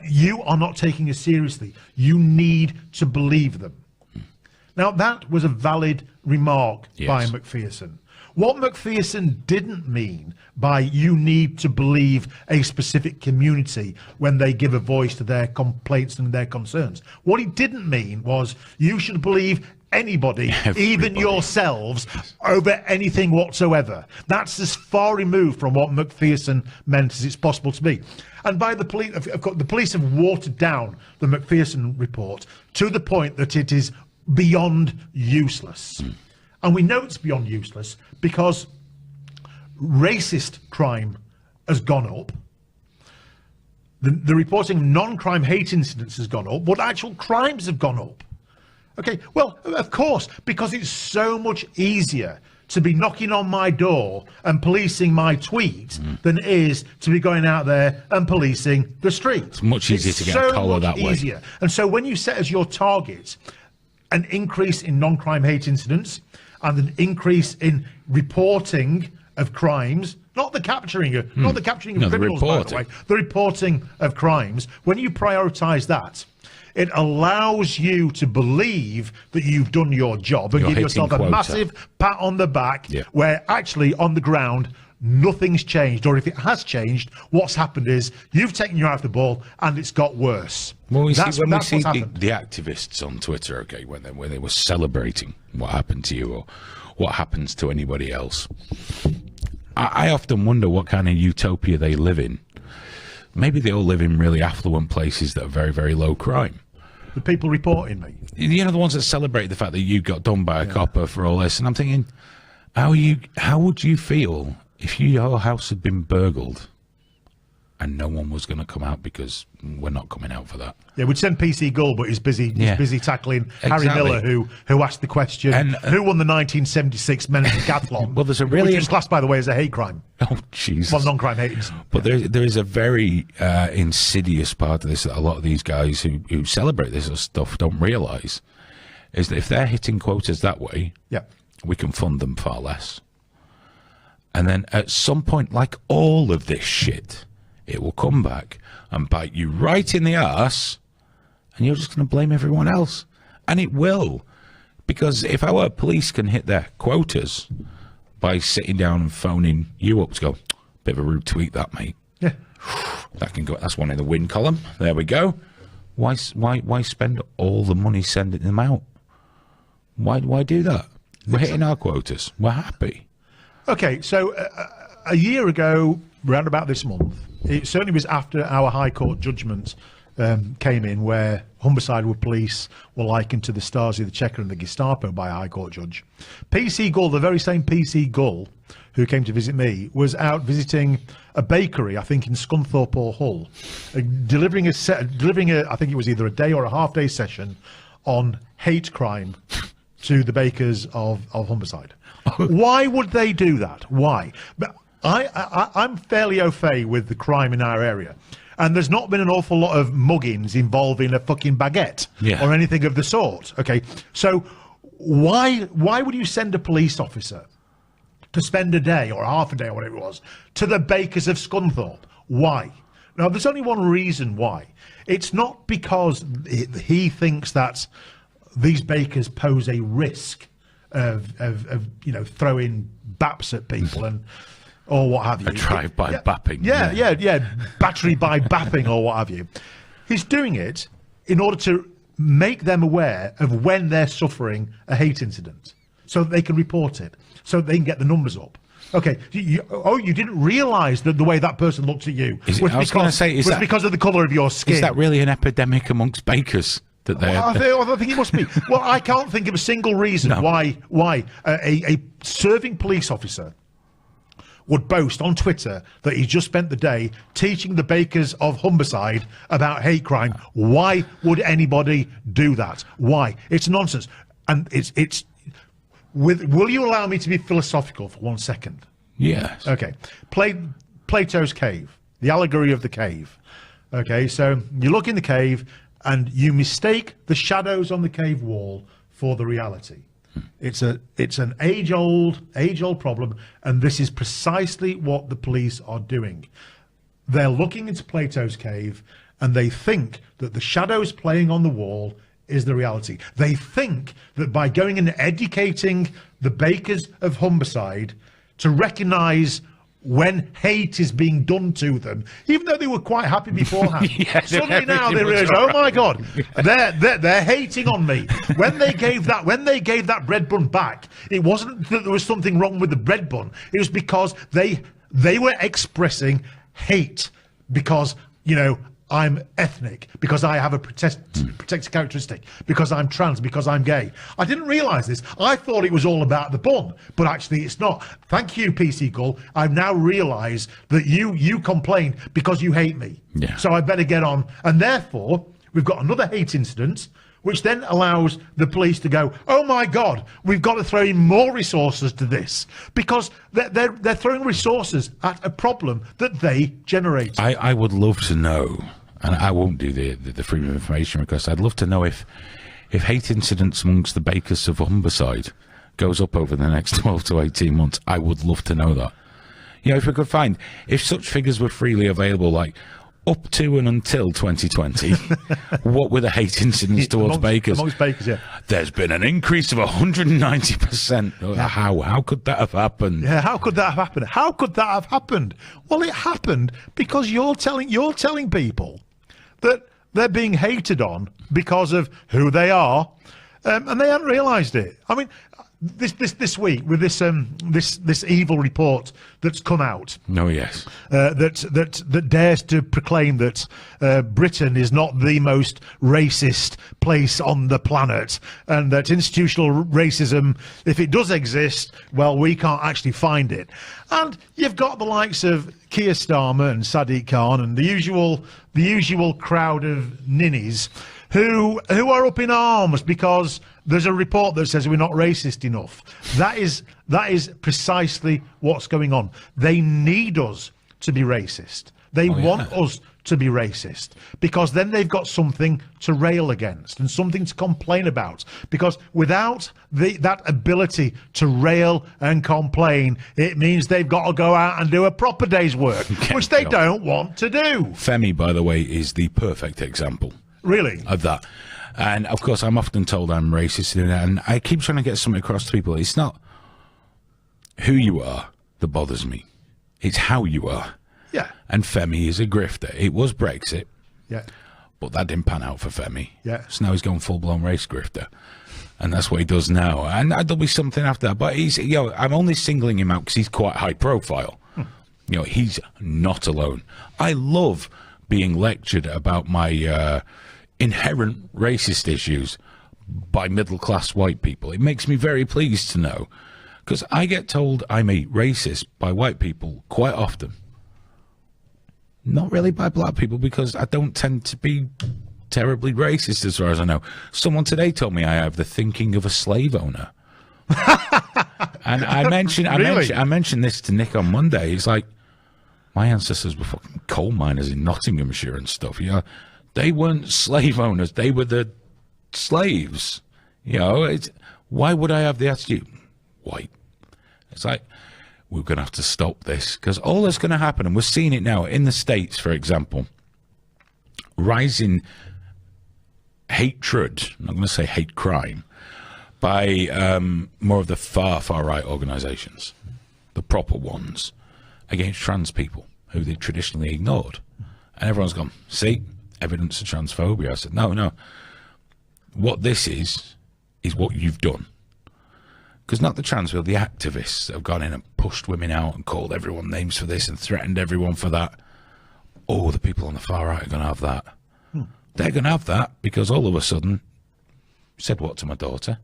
you are not taking us seriously. You need to believe them. Now, that was a valid remark by McPherson. What McPherson didn't mean by you need to believe a specific community when they give a voice to their complaints and their concerns. What he didn't mean was you should believe anybody, even yourselves, over anything whatsoever. That's as far removed from what McPherson meant as it's possible to be. And by the police, of course, the police have watered down the McPherson report to the point that it is beyond useless. And we know it's beyond useless because racist crime has gone up. The reporting of non-crime hate incidents has gone up, but actual crimes have gone up. Okay, well, of course, because it's so much easier to be knocking on my door and policing my tweet than it is to be going out there and policing the street. It's much easier to get a collar that way. Easier. And so when you set as your target an increase in non-crime hate incidents and an increase in reporting of crimes, not the capturing of criminals, by the way, the reporting of crimes, when you prioritize that, it allows you to believe that you've done your job and give yourself a massive pat on the back, where actually on the ground nothing's changed, or if it has changed, what's happened is you've taken your eye off the ball and it's got worse. Well, when we see the activists on Twitter, okay, when they were celebrating what happened to you or what happens to anybody else, I often wonder what kind of utopia they live in. Maybe they all live in really affluent places that are very, very low crime. The people reporting me, you know, the ones that celebrate the fact that you got done by a copper for all this, and I'm thinking, how would you feel if your house had been burgled and no one was going to come out because we're not coming out for that? Yeah, we'd send PC Gull, but he's busy tackling Harry Miller, who asked the question, who won the 1976 men's decathlon? Well, there's a which was classed, by the way, as a hate crime. Oh, Jesus. Well, non-crime hate. But there is a very insidious part of this that a lot of these guys who celebrate this sort of stuff don't realise, is that if they're hitting quotas that way, we can fund them far less. And then at some point, like all of this shit, it will come back and bite you right in the arse, and you're just going to blame everyone else. And it will. Because if our police can hit their quotas by sitting down and phoning you up to go, bit of a rude tweet that, mate. Yeah. That can go. That's one in the win column. There we go. Why spend all the money sending them out? Why do that? We're hitting our quotas. We're happy. Okay, so a year ago, round about this month, it certainly was after our High Court judgment came in, where Humberside police were likened to the Stasi, the Checker and the Gestapo by a High Court judge. PC Gull, the very same PC Gull who came to visit me, was out visiting a bakery, I think in Scunthorpe or Hull, delivering a I think it was either a day or a half-day session on hate crime to the bakers of Humberside. Why would they do that? Why? But I'm fairly au fait with the crime in our area, and there's not been an awful lot of muggings involving a fucking baguette or anything of the sort. Okay, so why would you send a police officer to spend a day or half a day or whatever it was to the bakers of Scunthorpe? Why? Now, there's only one reason why. It's not because he thinks that these bakers pose a risk of you know, throwing baps at people and or what have you. A drive-by bapping. Battery by bapping or what have you. He's doing it in order to make them aware of when they're suffering a hate incident, so that they can report it, so that they can get the numbers up. Okay, you didn't realise that the way that person looked at you was because of the colour of your skin. Is that really an epidemic amongst bakers? I think it must be. Well, I can't think of a single reason why a serving police officer would boast on Twitter that he's just spent the day teaching the bakers of Humberside about hate crime. Why would anybody do that? Why? It's nonsense. And will you allow me to be philosophical for 1 second? Yes. Okay. Plato's cave, the allegory of the cave. Okay, so you look in the cave and you mistake the shadows on the cave wall for the reality. It's an age-old problem, and this is precisely what the police are doing. They're looking into Plato's cave, and they think that the shadows playing on the wall is the reality. They think that by going and educating the bakers of Humberside to recognise when hate is being done to them, even though they were quite happy beforehand. Suddenly now they realise, oh my God, they're hating on me. When they gave that bread bun back, it wasn't that there was something wrong with the bread bun. It was because they were expressing hate because, you know, I'm ethnic, because I have a protected characteristic, because I'm trans, because I'm gay. I didn't realise this. I thought it was all about the bun, but actually it's not. Thank you, PC Gull. I've now realised that you complained because you hate me. Yeah. So I better get on. And therefore, we've got another hate incident which then allows the police to go, oh my God, we've got to throw in more resources to this, because they're throwing resources at a problem that they generate. I would love to know, and I won't do the freedom of information request. I'd love to know if hate incidents amongst the bakers of Humberside goes up over the next 12 to 18 months. I would love to know that. You know, if we could find, if such figures were freely available, like up to and until 2020, what were the hate incidents towards bakers? Amongst bakers, yeah. There's been an increase of 190%. Yeah. How could that have happened? Yeah, how could that have happened? How could that have happened? Well, it happened because you're telling people that they're being hated on because of who they are, and they haven't realised it. I mean, this week with this evil report that's come out. Oh yes. That dares to proclaim that Britain is not the most racist place on the planet, and that institutional racism, if it does exist, well, we can't actually find it. And you've got the likes of Keir Starmer and Sadiq Khan and the usual crowd of ninnies who are up in arms because there's a report that says we're not racist enough. That is precisely what's going on. They need us to be racist. They want us to be racist, because then they've got something to rail against and something to complain about. Because without that ability to rail and complain, it means they've got to go out and do a proper day's work, which they don't want to do. Femi, by the way, is the perfect example. Really? Of that. And of course, I'm often told I'm racist, and I keep trying to get something across to people. It's not who you are that bothers me. It's how you are. Yeah. And Femi is a grifter. It was Brexit. Yeah. But that didn't pan out for Femi. Yeah. So now he's gone full-blown race grifter. And that's what he does now. And there'll be something after that. But he's, you know, I'm only singling him out because he's quite high profile. You know, he's not alone. I love being lectured about my inherent racist issues by middle-class white people. It makes me very pleased to know, because I get told I'm a racist by white people quite often. Not really by black people, because I don't tend to be terribly racist as far as I know. Someone today told me I have the thinking of a slave owner. And I mentioned this to Nick on Monday. He's like, my ancestors were fucking coal miners in Nottinghamshire and stuff. You know, they weren't slave owners. They were the slaves. You know, why would I have the attitude? White. It's like, we're going to have to stop this, because all that's going to happen, and we're seeing it now in the States, for example, rising hatred, I'm not going to say hate crime, by more of the far right organisations, the proper ones, against trans people who they traditionally ignored. And everyone's gone, see, evidence of transphobia. I said, no. What this is what you've done. Because not the trans people, the activists have gone in and pushed women out and called everyone names for this and threatened everyone for that. Oh, the people on the far right are going to have that. They're going to have that because all of a sudden, said what to my daughter?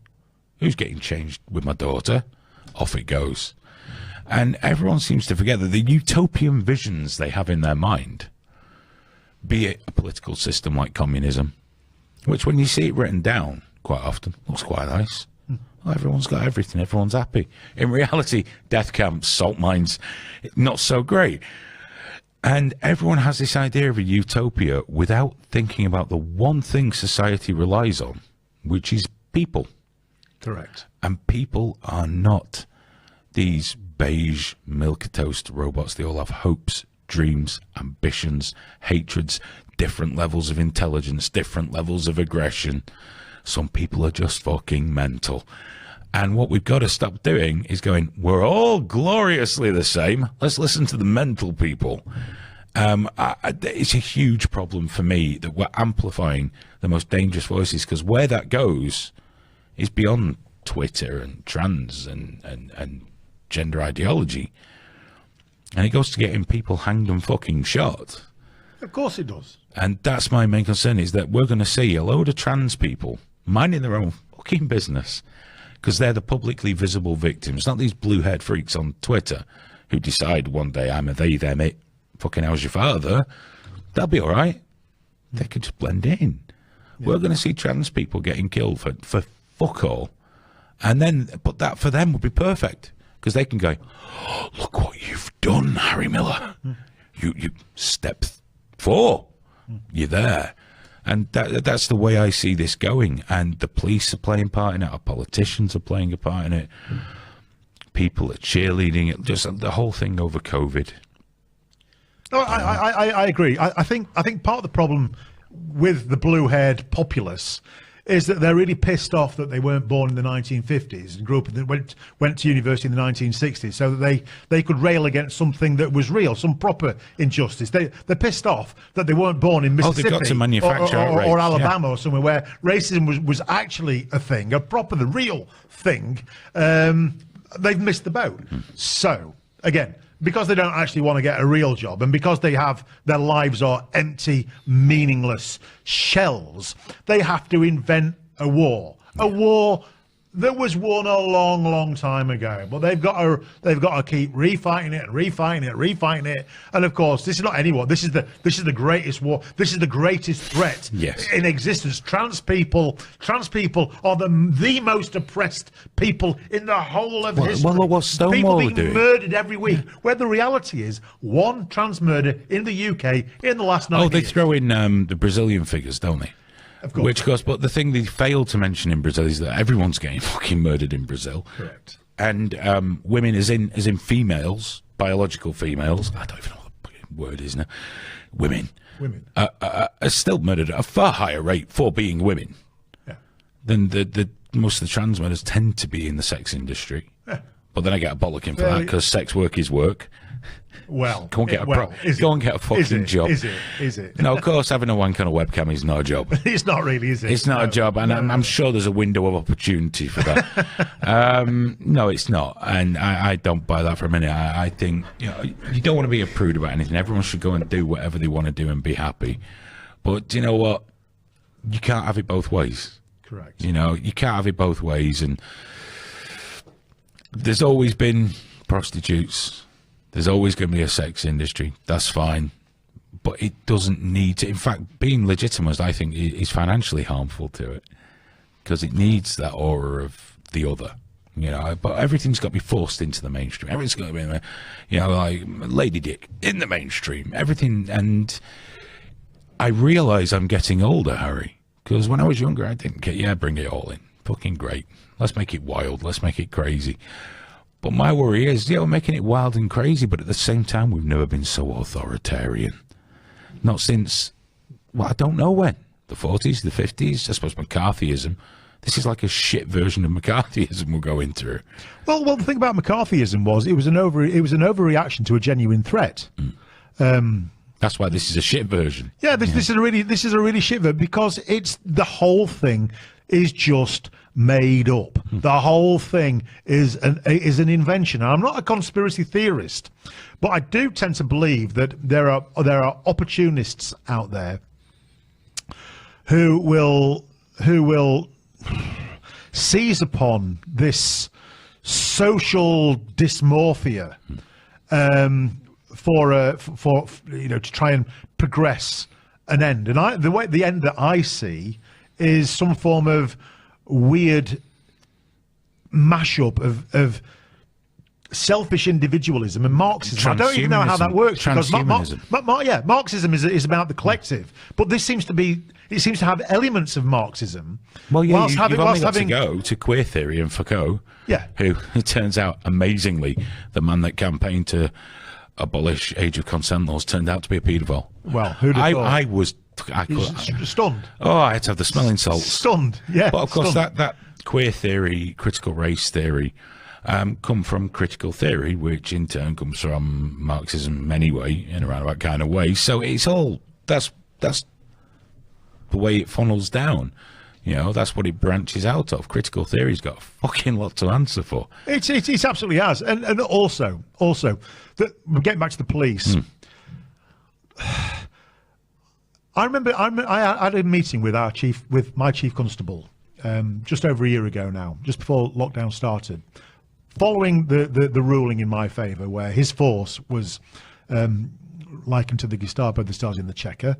Who's getting changed with my daughter? Off it goes. And everyone seems to forget that the utopian visions they have in their mind, be it a political system like communism, which when you see it written down quite often, looks quite nice. Well, everyone's got everything, everyone's happy. In reality, death camps, salt mines, not so great. And everyone has this idea of a utopia without thinking about the one thing society relies on, which is people. Correct. And people are not these beige milquetoast robots. They all have hopes, dreams, ambitions, hatreds, different levels of intelligence, different levels of aggression. Some people are just fucking mental. And what we've got to stop doing is going, we're all gloriously the same. Let's listen to the mental people. It's a huge problem for me that we're amplifying the most dangerous voices, because where that goes is beyond Twitter and trans and gender ideology. And it goes to getting people hanged and fucking shot. Of course it does. And that's my main concern, is that we're going to see a load of trans people minding their own fucking business because they're the publicly visible victims, not these blue-haired freaks on Twitter who decide one day I'm a they, them, it, fucking how's your father? They'll be all right. They could just blend in. We're going to see trans people getting killed for fuck all. And then, but that for them would be perfect, because they can go, oh, look what you've done, Harry Miller. You step 4. You're there. And that's the way I see this going. And the police are playing part in it. Our politicians are playing a part in it. People are cheerleading it. Just the whole thing over COVID. No, I agree. I think part of the problem with the blue-haired populace is that they're really pissed off that they weren't born in the 1950s and grew up and went to university in the 1960s, so that they could rail against something that was real, some proper injustice. They're pissed off that they weren't born in Mississippi they've got to manufacture or Alabama or somewhere where racism was actually a thing, a proper, the real thing. They've missed the boat. So, again, because they don't actually want to get a real job, and because their lives are empty, meaningless shells, they have to invent a war. A war that was won a long, long time ago, but they've got to keep refighting it. And of course, this is not any war. This is the greatest war. This is the greatest threat in existence. Trans people are the most oppressed people in the whole of history. Well, what's Stonewall people being murdered every week. Where the reality is, 1 trans murder in the UK in the last 9 years. Oh, they throw in the Brazilian figures, don't they? Of course. Which, of course, but the thing they failed to mention in Brazil is that everyone's getting fucking murdered in Brazil. Correct. And women, as in females, biological females, I don't even know what the word is now, women are still murdered at a far higher rate for being women than the most of the trans murders tend to be in the sex industry. Yeah. But then I get a bollocking for that, because sex work is work. Well, go and get a fucking job. Is it? No, of course, having a wank on a webcam is not a job. It's not really, is it? It's not a job, and I'm sure there's a window of opportunity for that. No, it's not, and I don't buy that for a minute. I think you don't want to be a prude about anything. Everyone should go and do whatever they want to do and be happy. But you know what? You can't have it both ways. Correct. You can't have it both ways, and there's always been prostitutes. There's always going to be a sex industry. That's fine. But it doesn't need to. In fact, being legitimate, I think, is financially harmful to it, because it needs that aura of the other. But everything's got to be forced into the mainstream. Everything's got to be, like Lady Dick in the mainstream. Everything. And I realise I'm getting older, Harry, because when I was younger, I didn't get, bring it all in. Fucking great. Let's make it wild. Let's make it crazy. But my worry is, we're making it wild and crazy, but at the same time, we've never been so authoritarian. Not since, I don't know when. The 40s, the 50s, I suppose McCarthyism. This is like a shit version of McCarthyism we're going through. Well, the thing about McCarthyism was it was an overreaction to a genuine threat. That's why this is a shit version. Yeah, this is a really shit version, because it's the whole thing is just made up. The whole thing is an invention. And I'm not a conspiracy theorist, but I do tend to believe that there are opportunists out there who will seize upon this social dysmorphia for to try and progress an end. And the end that I see is some form of weird mashup of selfish individualism and Marxism. I don't even know how that works, because Marxism is about the collective, but this seems to have elements of Marxism. Well, yeah, you've only got to go to queer theory and Foucault, who, it turns out, amazingly, the man that campaigned to abolish age of consent laws turned out to be a paedophile. Well, who'd have thought? I was stunned. Oh, I had to have the smelling salts. Stunned, yeah. But of course, that queer theory, critical race theory, come from critical theory, which in turn comes from Marxism anyway, in a roundabout kind of way. So it's all, that's the way it funnels down. That's what it branches out of. Critical theory's got a fucking lot to answer for. It absolutely has. And also, getting back to the police, I remember I had a meeting with my chief constable just over a year ago now, just before lockdown started, following the ruling in my favour, where his force was likened to the Gestapo, the Stasi and the Cheka.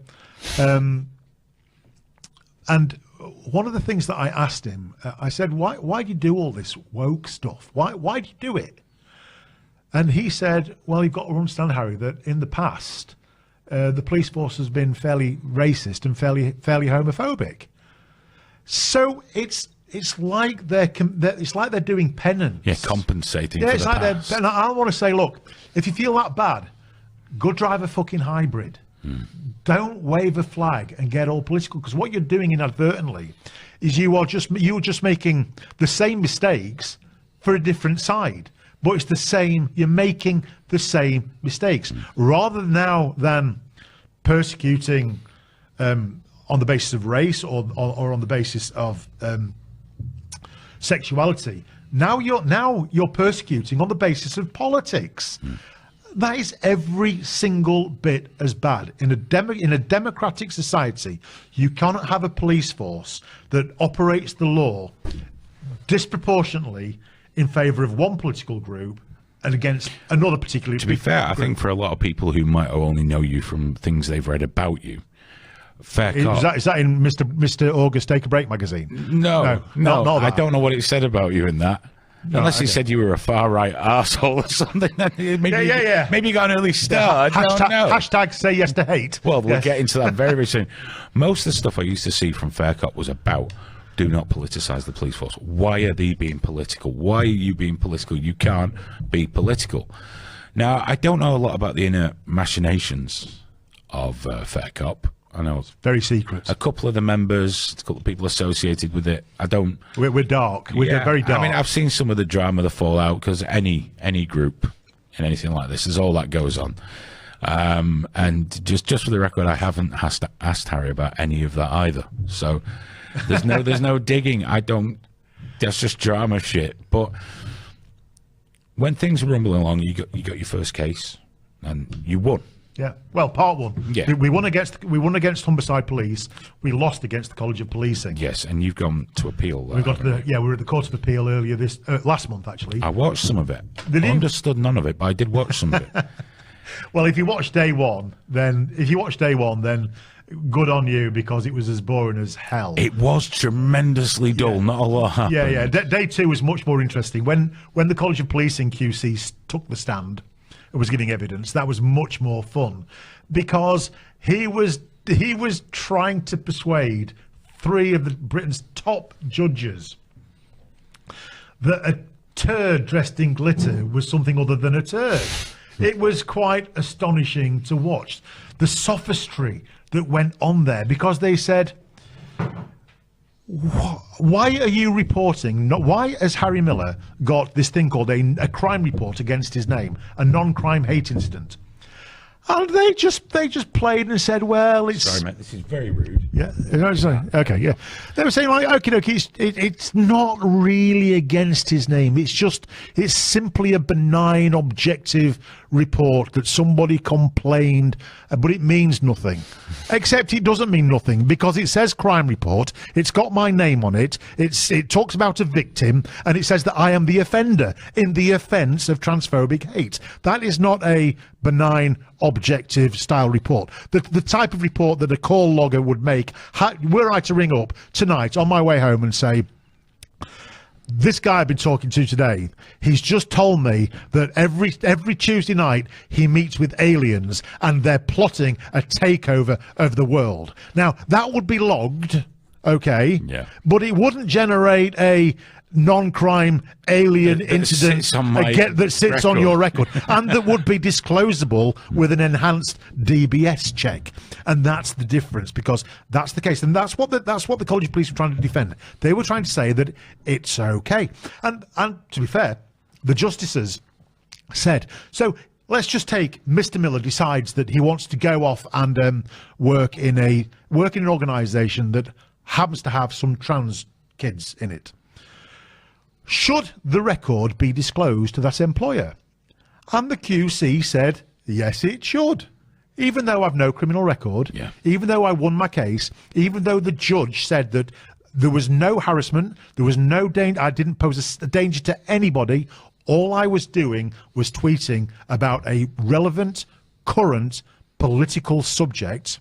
And one of the things that I asked him, I said, why do you do all this woke stuff? Why do you do it? And he said, well, you've got to understand, Harry, that in the past, the police force has been fairly racist and fairly homophobic. So it's like they're doing penance. Yeah, compensating. Yeah, for it's the like past. they're. And I want to say, look, if you feel that bad, go drive a fucking hybrid. Don't wave a flag and get all political, because what you're doing inadvertently is you're just making the same mistakes for a different side. But it's the same. You're making the same mistakes rather than persecuting on the basis of race or on the basis of sexuality. Now you're persecuting on the basis of politics. That is every single bit as bad. In a democratic society, you cannot have a police force that operates the law disproportionately in favour of one political group and against another particular group. To be fair, I think for a lot of people who might only know you from things they've read about you, fair cop. Is that in Mr. August Take a Break magazine? No, not I that. don't know what it said about you in that. Unless he said you were a far-right arsehole or something. Maybe you got an early start. I don't know. Hashtag say yes to hate. Well, we'll get into that very, very soon. Most of the stuff I used to see from Fair Cop was about do not politicise the police force. Why are they being political? Why are you being political? You can't be political. Now, I don't know a lot about the inner machinations of Fair Cop. I know it's very secret. A couple of the members, a couple of people associated with it. I don't. We're dark. We're very dark. I mean, I've seen some of the drama, the fallout, because any group in anything like this, there's all that goes on. And just for the record, I haven't asked Harry about any of that either. So there's no digging. I don't. That's just drama shit. But when things were rumbling along, you got your first case, and you won. Yeah, well, part one. Yeah, we won against Humberside Police. We lost against the College of Policing. Yes, and you've gone to appeal. We were at the Court of Appeal earlier last month actually. I watched some of it. I understood none of it, but I did watch some of it. Well, if you watch day one, then good on you, because it was as boring as hell. It was tremendously dull. Not a lot happened. Yeah. Day two was much more interesting. When the College of Policing QC took the stand, was giving evidence, that was much more fun, because he was trying to persuade three of Britain's top judges that a turd dressed in glitter was something other than a turd. It was quite astonishing to watch the sophistry that went on there, because they said, why are you reporting? Why has Harry Miller got this thing called a crime report against his name, a non-crime hate incident? And they just played and said, well, it's... Sorry, mate, this is very rude. Yeah, okay, yeah. They were saying, like, okay, it's not really against his name. It's simply a benign, objective report that somebody complained, but it means nothing. Except it doesn't mean nothing, because it says crime report, it's got my name on it, it talks about a victim, and it says that I am the offender in the offence of transphobic hate. That is not a benign, objective style report. The type of report that a call logger would make were I to ring up tonight on my way home and say, this guy I've been talking to today, he's just told me that every Tuesday night he meets with aliens and they're plotting a takeover of the world. Now, that would be logged, okay? Yeah. But it wouldn't generate a non-crime alien incident that sits on your record, and that would be disclosable with an enhanced DBS check. And that's the difference, because that's the case, and that's what the College of Police were trying to defend. They were trying to say that it's okay, and to be fair, the justices said, so let's just take Mr. Miller decides that he wants to go off and work in an organisation that happens to have some trans kids in it. Should the record be disclosed to that employer? And the QC said, yes, it should. Even though I've no criminal record, even though I won my case, even though the judge said that there was no harassment, there was no danger, I didn't pose a danger to anybody, all I was doing was tweeting about a relevant, current political subject,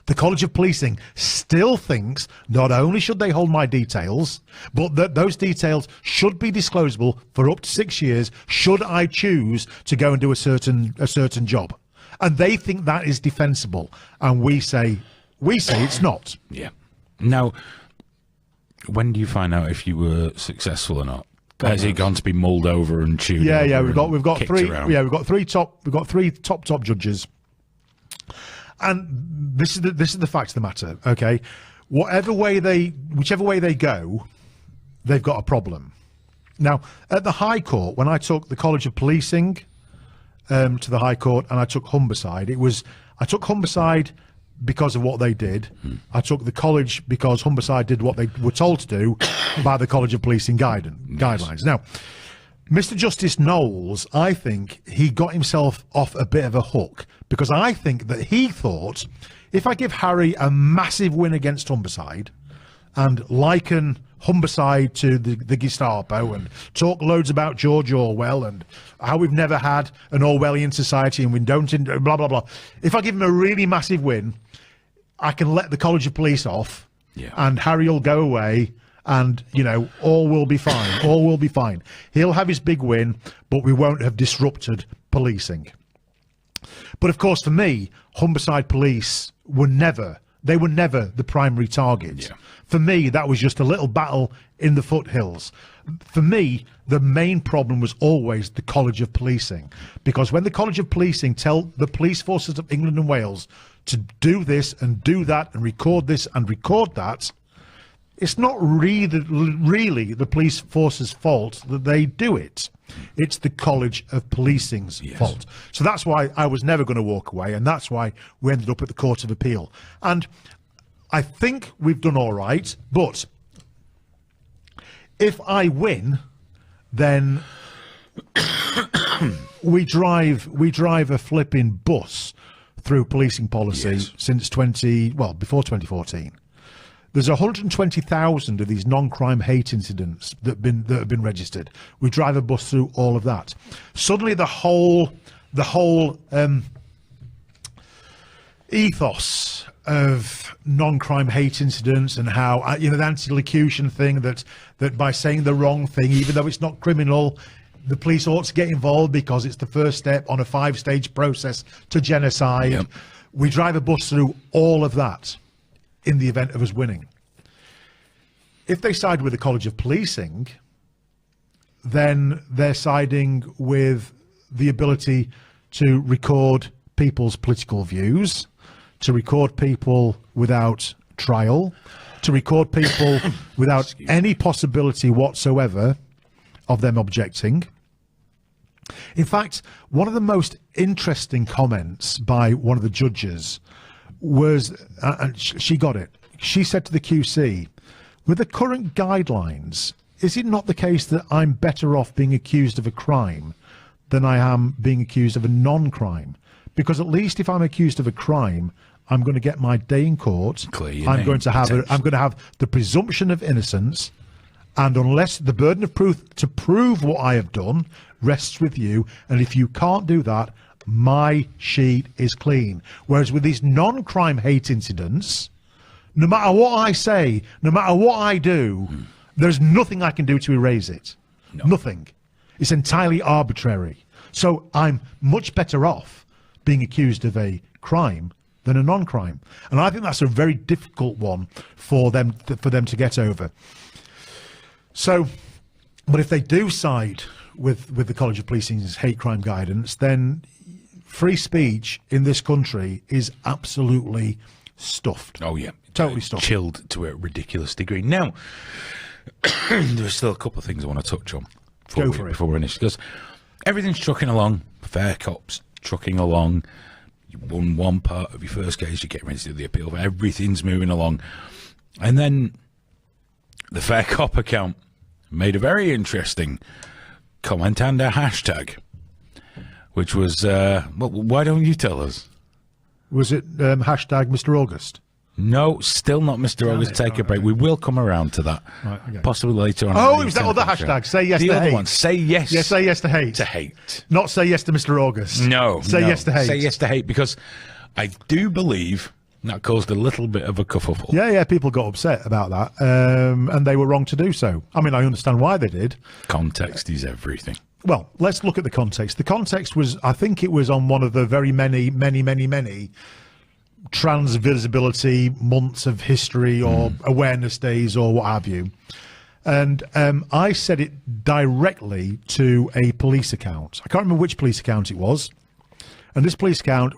The College of Policing still thinks not only should they hold my details, but that those details should be disclosable for up to 6 years should I choose to go and do a certain job. And they think that is defensible. And we say it's not. Yeah. Now, when do you find out if you were successful or not? Has it gone to be mulled over and chewed? Yeah. We've got three. Around? Yeah, we've got three top judges. And this is the fact of the matter. Okay, whichever way they go, they've got a problem. Now, at the High Court, when I took the College of Policing to the High Court, and I took Humberside, I took Humberside because of what they did. I took the college because Humberside did what they were told to do by the College of Policing guidelines. Now, Mr. Justice Knowles, I think he got himself off a bit of a hook, because I think that he thought, if I give Harry a massive win against Humberside and liken Humberside to the Gestapo and talk loads about George Orwell and how we've never had an Orwellian society and we don't, blah, blah, blah. If I give him a really massive win, I can let the College of Police off, and Harry will go away, and, all will be fine. All will be fine. He'll have his big win, but we won't have disrupted policing. But, of course, for me, Humberside Police were never the primary target. Yeah. For me, that was just a little battle in the foothills. For me, the main problem was always the College of Policing, because when the College of Policing tell the police forces of England and Wales to do this and do that and record this and record that, it's not really the police force's fault that they do it. It's the College of Policing's fault. So that's why I was never going to walk away, and that's why we ended up at the Court of Appeal. And I think we've done all right, but if I win, then we drive a flipping bus through policing policy since before 2014. There's 120,000 of these non-crime hate incidents that have been registered. We drive a bus through all of that. Suddenly, the whole ethos of non-crime hate incidents and how the anti-locution thing that by saying the wrong thing, even though it's not criminal, the police ought to get involved because it's the first step on a 5-stage process to genocide. Yep. We drive a bus through all of that in the event of us winning. If they side with the College of Policing, then they're siding with the ability to record people's political views, to record people without trial, to record people without any possibility whatsoever of them objecting. In fact, one of the most interesting comments by one of the judges was, and she got it, she said to the QC, with the current guidelines, is it not the case that I'm better off being accused of a crime than I am being accused of a non-crime? Because at least if I'm accused of a crime, I'm going to get my day in court. I'm going to have the presumption of innocence, and unless the burden of proof to prove what I have done rests with you, and if you can't do that, my sheet is clean. Whereas with these non-crime hate incidents, no matter what I say, no matter what I do, there's nothing I can do to erase it. No. Nothing. It's entirely arbitrary. So I'm much better off being accused of a crime than a non-crime. And I think that's a very difficult one for them to get over. So, but if they do side with the College of Policing's hate crime guidance, then free speech in this country is absolutely stuffed. Oh, yeah. Totally stuffed. Chilled to a ridiculous degree. Now, there's still a couple of things I want to touch on before we finish, because everything's trucking along. Fair cops trucking along. You won one part of your first case, you get ready to do the appeal. Everything's moving along. And then the Fair Cop account made a very interesting comment and a hashtag, which was, why don't you tell us? Was it hashtag Mr. August? No, still not Mr. August. Take a break. We will come around to that, possibly later on. Oh, it was that other hashtag. Say yes to hate. The other one. Say yes. Yes, say yes to hate. To hate. Not say yes to Mr. August. No. Say yes to hate. Say yes to hate, because I do believe That caused a little bit of a kerfuffle. Yeah, people got upset about that, and they were wrong to do so. I mean, I understand why they did. Context is everything. Well, let's look at the context. The context was, I think it was on one of the very many trans visibility months of history or awareness days or what have you. And I said it directly to a police account. I can't remember which police account it was. And this police account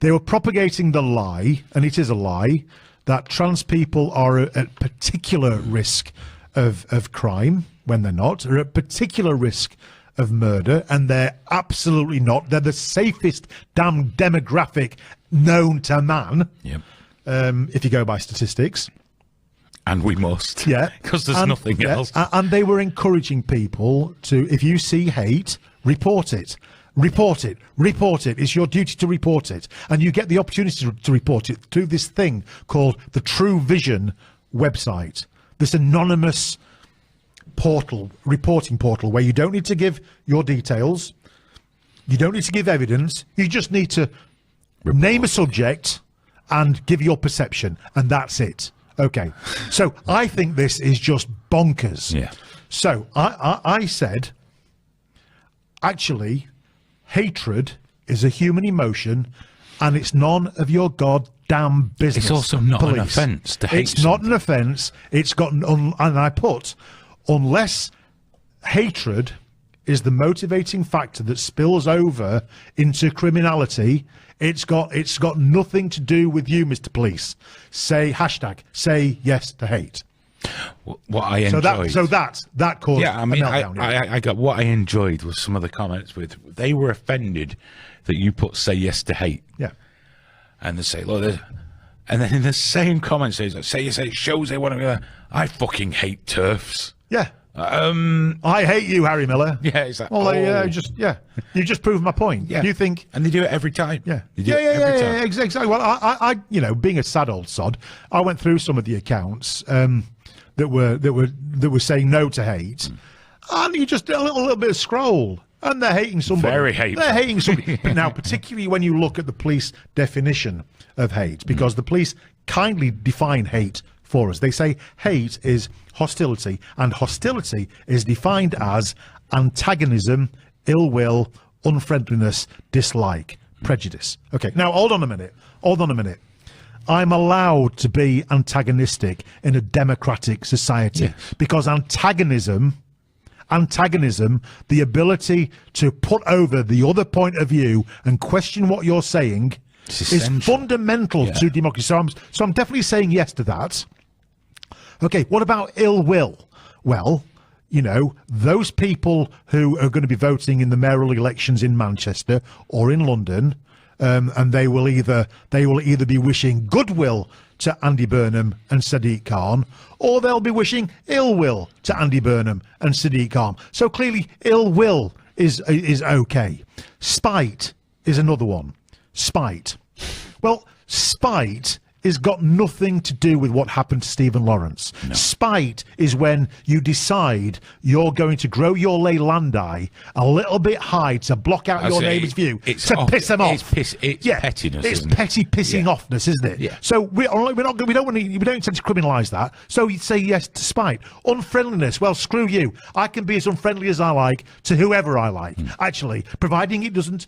they were propagating the lie, and it is a lie, that trans people are at particular risk of crime when they're not, are at particular risk of murder, and they're absolutely not. They're the safest damn demographic known to man, if you go by statistics. And we must. Yeah. Because there's nothing else. And they were encouraging people to, if you see hate, report it. Report it. Report it. It's your duty to report it. And you get the opportunity to report it through this thing called the True Vision website. This anonymous portal, reporting portal, where you don't need to give your details. You don't need to give evidence. You just need to name a subject and give your perception. And that's it. Okay. So I think this is just bonkers. Yeah. So I said, actually, hatred is a human emotion, and it's none of your goddamn business. It's also not an police. offence to hate It's not an offence. It's got, and I put, unless hatred is the motivating factor that spills over into criminality, it's got nothing to do with you, Mr. Police. Say yes to hate. What I enjoyed. So that caused I mean, a meltdown. I got what I enjoyed was some of the comments with they were offended that you put say yes to hate. Yeah. And they say, look, and then in the same comment says, say yes, it shows they want to go, I fucking hate TERFs. Yeah. I hate you, Harry Miller. Yeah, it's like, well, you just proved my point. Yeah. You think, and they do it every time. Yeah, They do it every time. exactly. Well, I, being a sad old sod, I went through some of the accounts that were saying no to hate, and you just did a little bit of scroll, and they're hating somebody. Very hateful. They're hating somebody. Now, particularly when you look at the police definition of hate, because the police kindly define hate for us. They say hate is hostility, and hostility is defined as antagonism, ill will, unfriendliness, dislike, prejudice. Okay, now hold on a minute. I'm allowed to be antagonistic in a democratic society because antagonism, the ability to put over the other point of view and question what you're saying, is fundamental to democracy. So I'm definitely saying yes to that. Okay, what about ill will? Well, those people who are going to be voting in the mayoral elections in Manchester or in London, and they will either be wishing goodwill to Andy Burnham and Sadiq Khan, or they'll be wishing ill will to Andy Burnham and Sadiq Khan. So clearly, ill will is okay. Spite is another one. Spite. Well, spite has got nothing to do with what happened to Stephen Lawrence. No. Spite is when you decide you're going to grow your ley landi a little bit high to block out your neighbour's view, to piss them off. It's pettiness. It's petty pissing offness, isn't it? Yeah. So we don't intend to criminalise that. So you'd say yes to spite. Unfriendliness. Well, screw you. I can be as unfriendly as I like to whoever I like. Actually, providing it doesn't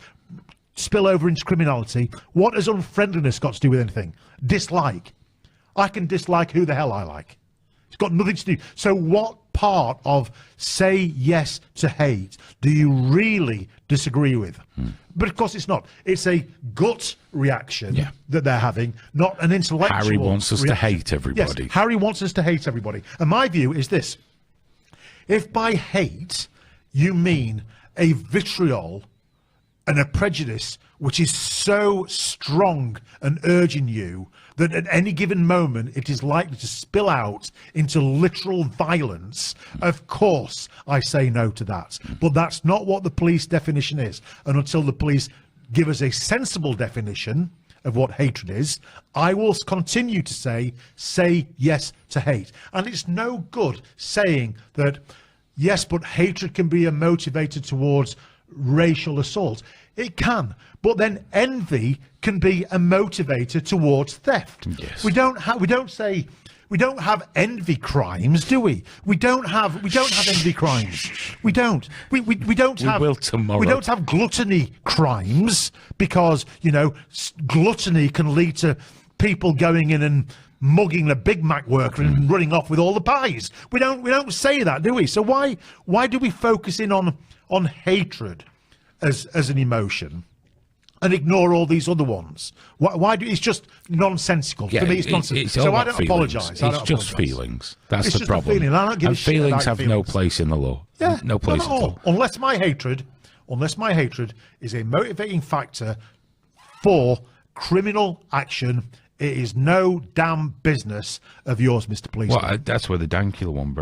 spill over into criminality. What has unfriendliness got to do with anything? Dislike. I can dislike who the hell I like. It's got nothing to do. So what part of say yes to hate do you really disagree with? But of course it's not. It's a gut reaction that they're having, not an intellectual Harry wants us reaction. to hate everybody. Yes, Harry wants us to hate everybody. And my view is this. If by hate you mean a vitriol and a prejudice which is so strong and urging you that at any given moment it is likely to spill out into literal violence, of course I say no to that. But that's not what the police definition is. And until the police give us a sensible definition of what hatred is, I will continue to say yes to hate. And it's no good saying that, yes, but hatred can be a motivator towards racial assault. It can. But then envy can be a motivator towards theft. Yes. We don't have envy crimes, do we? We don't have envy crimes. We don't. We don't have. We will tomorrow. We don't have gluttony crimes because gluttony can lead to people going in and mugging the Big Mac worker and running off with all the pies. We don't say that, do we? So why do we focus in on hatred as an emotion and ignore all these other ones? Why do it's just nonsensical? Yeah, to me, it's nonsensical. So I don't apologise. It's just feelings. That's it's the just problem. A feeling. I don't give and a shit feelings about have no feelings. place in the law. Yeah, no place not at all. Unless my hatred is a motivating factor for criminal action, it is no damn business of yours, Mr. Policeman. Well, that's where the Dankula one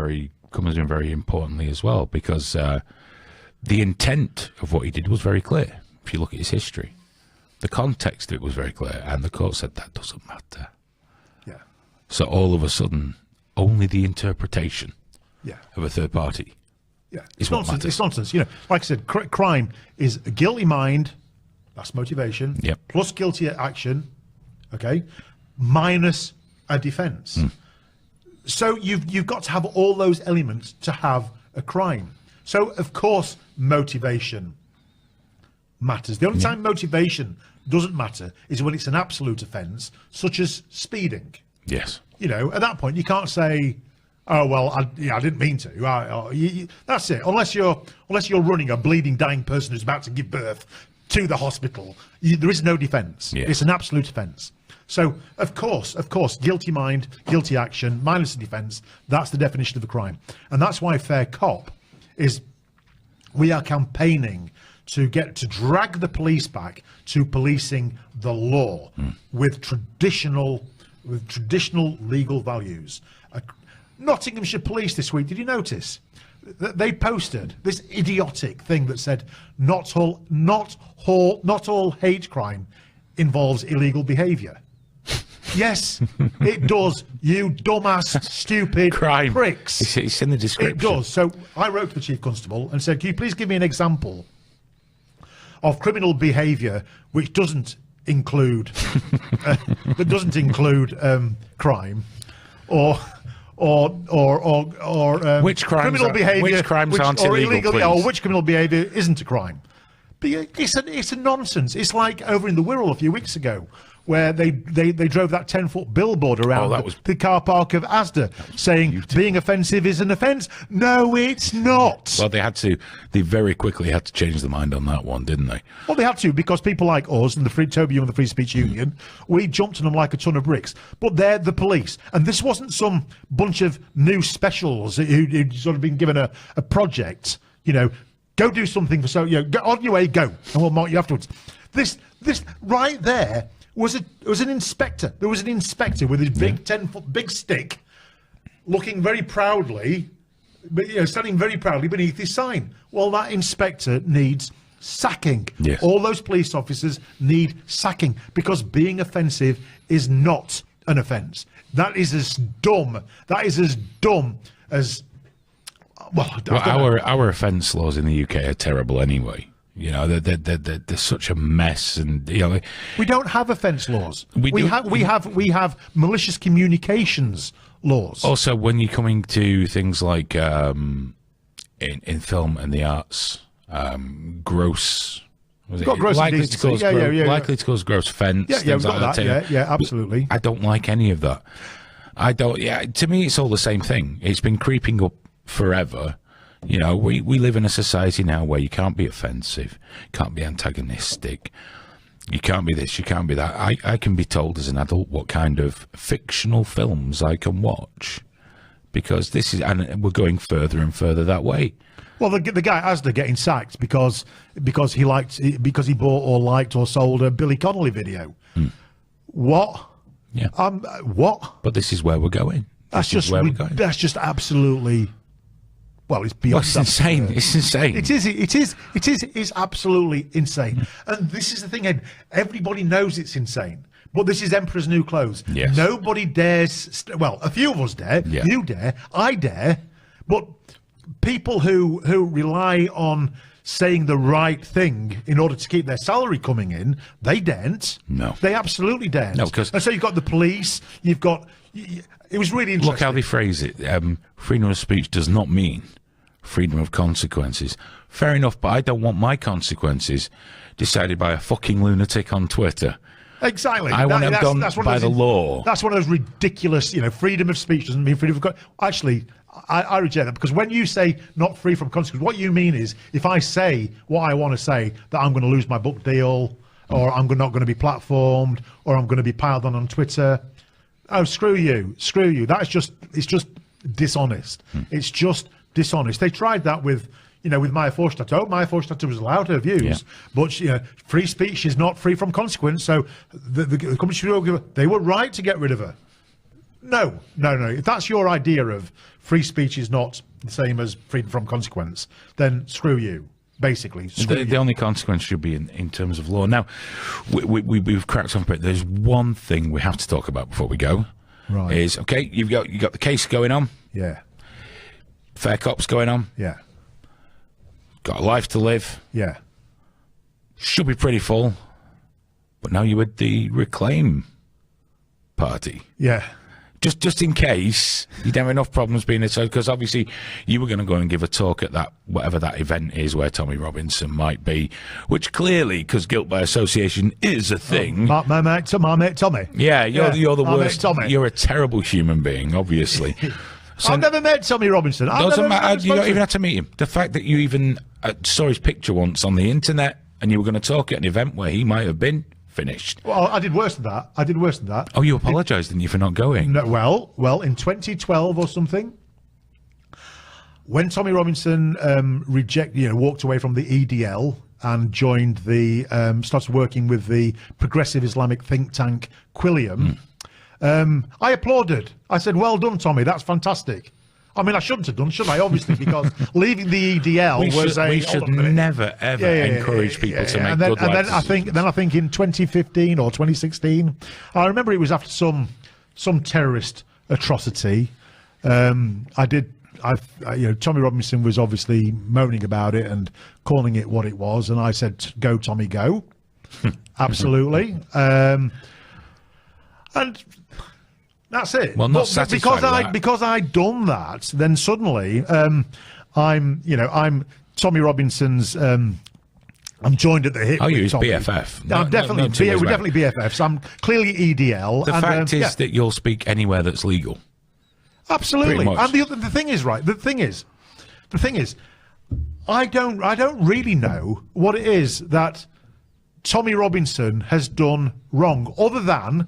comes in very importantly as well, because the intent of what he did was very clear. If you look at his history, the context of it was very clear, and the court said that doesn't matter. Yeah. So all of a sudden, only the interpretation of a third party is what matters. It's nonsense. Like I said, crime is a guilty mind, that's motivation, plus guilty action, okay, minus a defence. So you've got to have all those elements to have a crime. So, of course, motivation matters. The only time motivation doesn't matter is when it's an absolute offence, such as speeding. Yes. At that point, you can't say, "Oh well, I didn't mean to." That's it. Unless you're running a bleeding, dying person who's about to give birth to the hospital, there is no defence. Yeah. It's an absolute offence. So, of course, guilty mind, guilty action, minus the defence. That's the definition of a crime, and that's why Fair Cop is. We are campaigning to drag the police back to policing the law with traditional legal values. Nottinghamshire Police this week, did you notice? They posted this idiotic thing that said not all hate crime involves illegal behaviour. Yes, it does, you dumbass, stupid crime pricks. It's in the description. It does. So I wrote to the Chief Constable and said, can you please give me an example of criminal behaviour which doesn't include crime or which crimes criminal behaviour, which crimes aren't illegal, please? Or which criminal behaviour isn't a crime? But it's a nonsense. It's like over in the Wirral a few weeks ago, where they drove that 10-foot billboard around the car park of Asda saying beautiful. Being offensive is an offence. No, it's not. Well, they very quickly had to change their mind on that one, didn't they? Well, they had to, because people like us and Toby and the Free Speech Union, we jumped on them like a ton of bricks. But they're the police. And this wasn't some bunch of new specials who'd sort of been given a project, go do something for go on your way, go, and we'll mark you afterwards. This right there was an inspector. There was an inspector with his big 10-foot big stick, looking very proudly, but standing very proudly beneath his sign. Well, that inspector needs sacking. Yes. All those police officers need sacking, because being offensive is not an offence. That is as dumb. That is as dumb as. Well, our offence laws in the UK are terrible anyway. They're such a mess, and we don't have offence laws. We have malicious communications laws. Also, when you're coming to things like in film and the arts, gross. Likely to cause gross offence. Yeah, we've got that. Yeah, absolutely. I don't like any of that. I don't. Yeah, to me, it's all the same thing. It's been creeping up forever. We live in a society now where you can't be offensive, can't be antagonistic, you can't be this, you can't be that. I can be told as an adult what kind of fictional films I can watch, because and we're going further and further that way. Well, the guy Asda getting sacked because he bought or liked or sold a Billy Connolly video. What? Yeah. What? But this is where we're going. That's just absolutely. Well, it's beyond. Well, it's insane. It's insane. It's absolutely insane. And this is the thing, Ed. Everybody knows it's insane. But this is Emperor's New Clothes. Yes. Nobody dares. Well, a few of us dare. Yeah. You dare. I dare. But people who rely on saying the right thing in order to keep their salary coming in. They daren't. No. They absolutely daren't. No, because... And so you've got the police, you've got... It was really interesting. Look how they phrase it. Freedom of speech does not mean freedom of consequences. Fair enough, but I don't want my consequences decided by a fucking lunatic on Twitter. Exactly. I want them done by the law. That's one of those ridiculous, freedom of speech doesn't mean freedom of... Actually, I reject that, because when you say not free from consequence, what you mean is if I say what I want to say, that I'm going to lose my book deal, or I'm not going to be platformed, or I'm going to be piled on Twitter. Oh, screw you. It's just dishonest. It's just dishonest. They tried that with... with Maya Forstadt. Oh, Maya Forstadt was allowed her views, but free speech is not free from consequence. So the company, they were right to get rid of her. No. If that's your idea of free speech is not the same as freedom from consequence, then screw you. Basically, the only consequence should be in terms of law. Now, we've cracked on a bit. There's one thing we have to talk about before we go. Right. Is okay. You got the case going on. Yeah. Fair cops going on. Yeah. Got a life to live. Yeah. Should be pretty full. But now you're with the Reclaim party. Yeah. Just in case you don't have enough problems being so, because obviously you were going to go and give a talk at that, whatever that event is where Tommy Robinson might be, which clearly, because guilt by association is a thing. My mate Tommy. Yeah, you're the worst. Tommy. You're a terrible human being, obviously. So, I've never met Tommy Robinson. Doesn't matter. You don't even have to meet him. The fact that you even saw his picture once on the internet and you were going to talk at an event where he might have been, finished. Well, I did worse than that. Oh, you apologised, didn't you, for not going? No, well, in 2012 or something, when Tommy Robinson walked away from the EDL and joined started working with the progressive Islamic think tank Quilliam. I applauded. I said, well done, Tommy, that's fantastic. I mean, I shouldn't have done, should I? Obviously, because leaving the EDL we should never, ever encourage people to make good life decisions. Then I think in 2015 or 2016, I remember it was after some terrorist atrocity. Tommy Robinson was obviously moaning about it and calling it what it was, and I said, go, Tommy, go. Absolutely. And that's it. Well, not satisfied because I'd done that. Then suddenly, I'm Tommy Robinson's. I'm joined at the hip. Oh, you're his BFF. I'm definitely we're definitely BFFs. I'm clearly EDL. The fact is that you'll speak anywhere that's legal. Absolutely. And the thing is, right? The thing is, I don't really know what it is that Tommy Robinson has done wrong, other than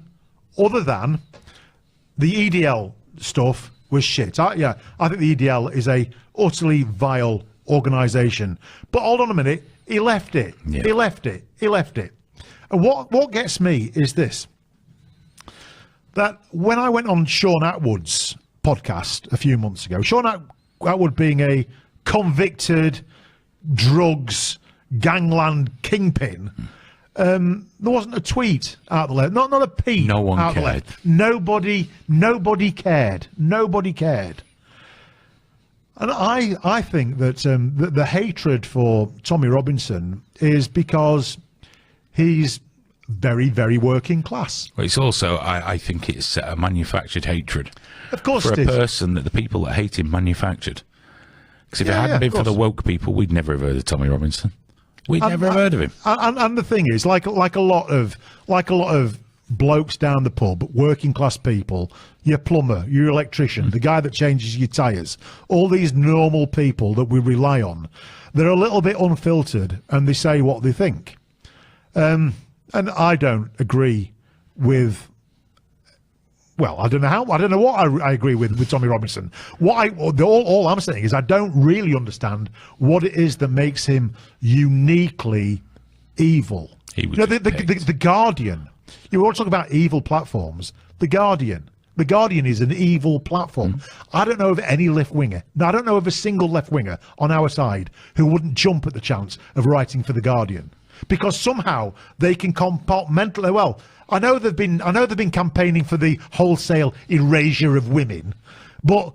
the EDL stuff was shit. I think the EDL is a utterly vile organisation. But hold on a minute, he left it. Yeah. He left it. And what gets me is this: that when I went on Sean Atwood's podcast a few months ago, Sean Atwood being a convicted drugs gangland kingpin. There wasn't a tweet out there, not a peep. No one out cared. There. Nobody cared. And I think that the hatred for Tommy Robinson is because he's very, very working class. Well, it's also, I think it's a manufactured hatred. Of course, for it a is. person that the people that hate him manufactured. Because if it hadn't been for the woke people, we'd never have heard of Tommy Robinson. We'd never have heard of him. And the thing is, like a lot of blokes down the pub, working class people, your plumber, your electrician, the guy that changes your tyres, all these normal people that we rely on, they're a little bit unfiltered and they say what they think. And I don't agree with. Well, I don't know what I agree with Tommy Robinson. All I'm saying is I don't really understand what it is that makes him uniquely evil. The Guardian. You all talk about evil platforms. The Guardian is an evil platform. I don't know of any left-winger. I don't know of a single left-winger on our side who wouldn't jump at the chance of writing for The Guardian. Because somehow they can compartmentalize. Well, I know they've been campaigning for the wholesale erasure of women, but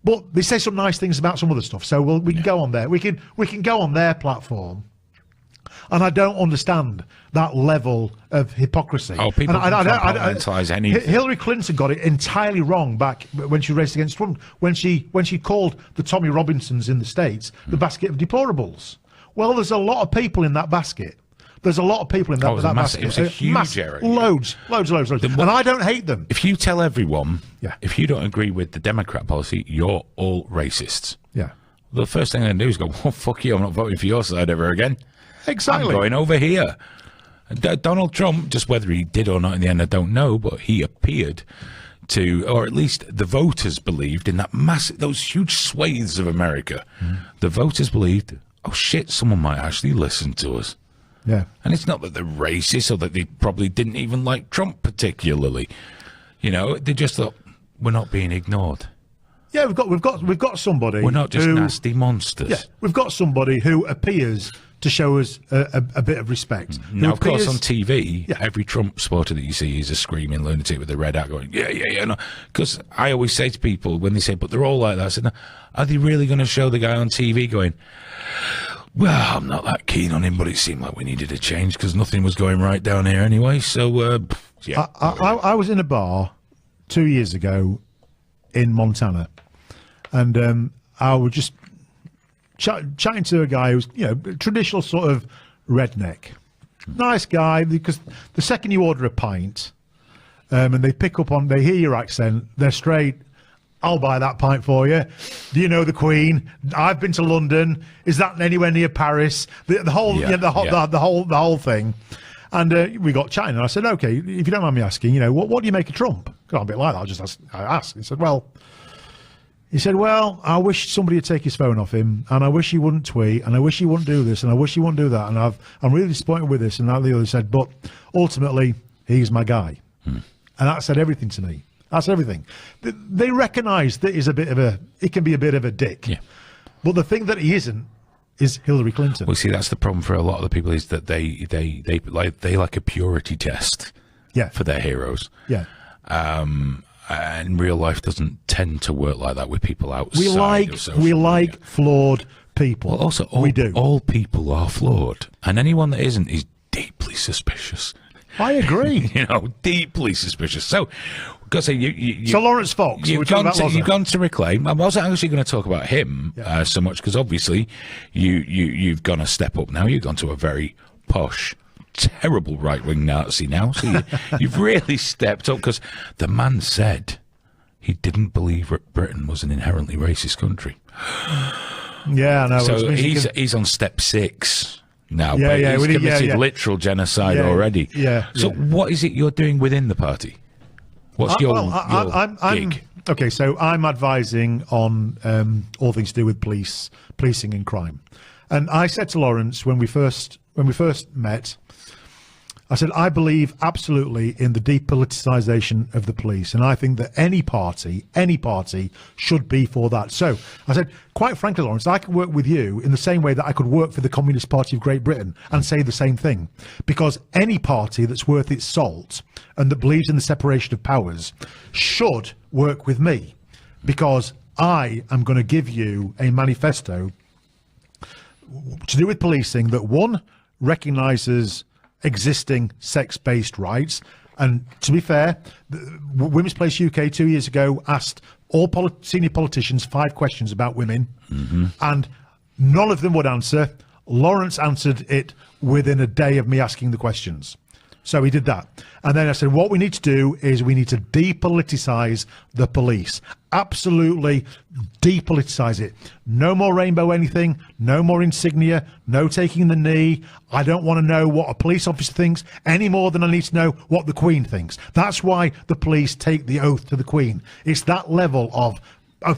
But they say some nice things about some other stuff, so we can go on there. We can go on their platform, and I don't understand that level of hypocrisy. Oh, people compartmentalise anything. Hillary Clinton got it entirely wrong back when she raced against Trump, when she called the Tommy Robinsons in the States the basket of deplorables. Well, there's a lot of people in that basket. There's a lot of people in that basket. It was a huge error. Loads. And I don't hate them. If you tell everyone, if you don't agree with the Democrat policy, you're all racists. Yeah. The first thing they do is go, well, fuck you, I'm not voting for your side ever again. Exactly. I'm going over here. Donald Trump, just whether he did or not in the end, I don't know, but he appeared to, or at least the voters believed in that those huge swathes of America. The voters believed, oh shit, someone might actually listen to us. Yeah. And it's not that they're racist or that they probably didn't even like Trump particularly. You know, they just thought, we're not being ignored. Yeah, we've got somebody. We're not just nasty monsters. Yeah, we've got somebody who appears to show us a bit of respect. Now, of course, on TV, every Trump supporter that you see is a screaming lunatic with a red hat going, yeah. No. Because I always say to people when they say, but they're all like that, I said, no, are they really going to show the guy on TV going, well, I'm not that keen on him, but it seemed like we needed a change because nothing was going right down here anyway. So, yeah. I was in a bar 2 years ago in Montana, and I was just chatting to a guy who's, traditional sort of redneck. Nice guy, because the second you order a pint, and they hear your accent, they're straight, I'll buy that pint for you. Do you know the Queen? I've been to London. Is that anywhere near Paris? The whole thing. And we got chatting, and I said, okay, if you don't mind me asking, what do you make of Trump? 'Cause I'm a bit like that. I asked. He said, well, I wish somebody would take his phone off him, and I wish he wouldn't tweet, and I wish he wouldn't do this, and I wish he wouldn't do that, and I'm really disappointed with this. And that the other said, but ultimately, he's my guy. And that said everything to me. That's everything. They recognise that he can be a bit of a dick. Yeah. But the thing that he isn't is Hillary Clinton. Well, see, that's the problem for a lot of the people is that they like a purity test. Yeah. For their heroes. Yeah. And real life doesn't tend to work like that with people outside. We like flawed people. Well, also, we do. All people are flawed, and anyone that isn't is deeply suspicious. I agree. Deeply suspicious. So, because so Lawrence Fox. You've gone to Reclaim. I wasn't actually going to talk about him so much because obviously you've gone a step up now. You've gone to a very posh, terrible right-wing Nazi now. So you've really stepped up because the man said he didn't believe Britain was an inherently racist country. Yeah, I know. So he's on step 6. now. He's committed literal genocide already. So what is it you're doing within the party? What's your gig? Okay, so I'm advising on all things to do with policing and crime. And I said to Lawrence when we first met, I said, I believe absolutely in the depoliticization of the police. And I think that any party should be for that. So I said, quite frankly, Lawrence, I could work with you in the same way that I could work for the Communist Party of Great Britain and say the same thing. Because any party that's worth its salt and that believes in the separation of powers should work with me. Because I am going to give you a manifesto to do with policing that, one, recognises existing sex-based rights. And to be fair, Women's Place UK 2 years ago asked all senior politicians 5 questions about women, and none of them would answer. Lawrence answered it within a day of me asking the questions. So he did that. And then I said, what we need to do is we need to depoliticize the police. Absolutely depoliticize it. No more rainbow anything, no more insignia, no taking the knee. I don't want to know what a police officer thinks any more than I need to know what the Queen thinks. That's why the police take the oath to the Queen. It's that level of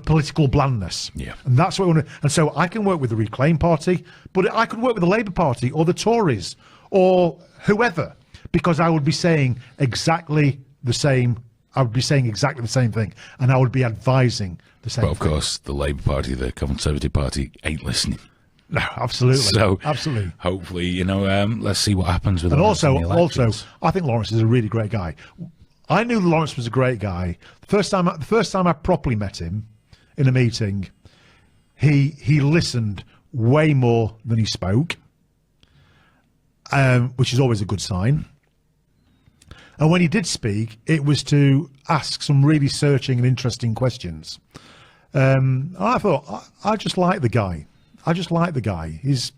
political blandness. Yeah. And that's what we want to, and so I can work with the Reclaim Party, but I could work with the Labour Party or the Tories or whoever, because I would be saying exactly the same. I would be saying exactly the same thing, and I would be advising the same thing. But of course, the Labour Party, the Conservative Party, ain't listening. No, absolutely. So, absolutely. Hopefully, let's see what happens with. And also, I think Lawrence is a really great guy. I knew Lawrence was a great guy. The first time I properly met him, in a meeting, he listened way more than he spoke, which is always a good sign. And when he did speak, it was to ask some really searching and interesting questions. I thought, I just like the guy. I just like the guy. He's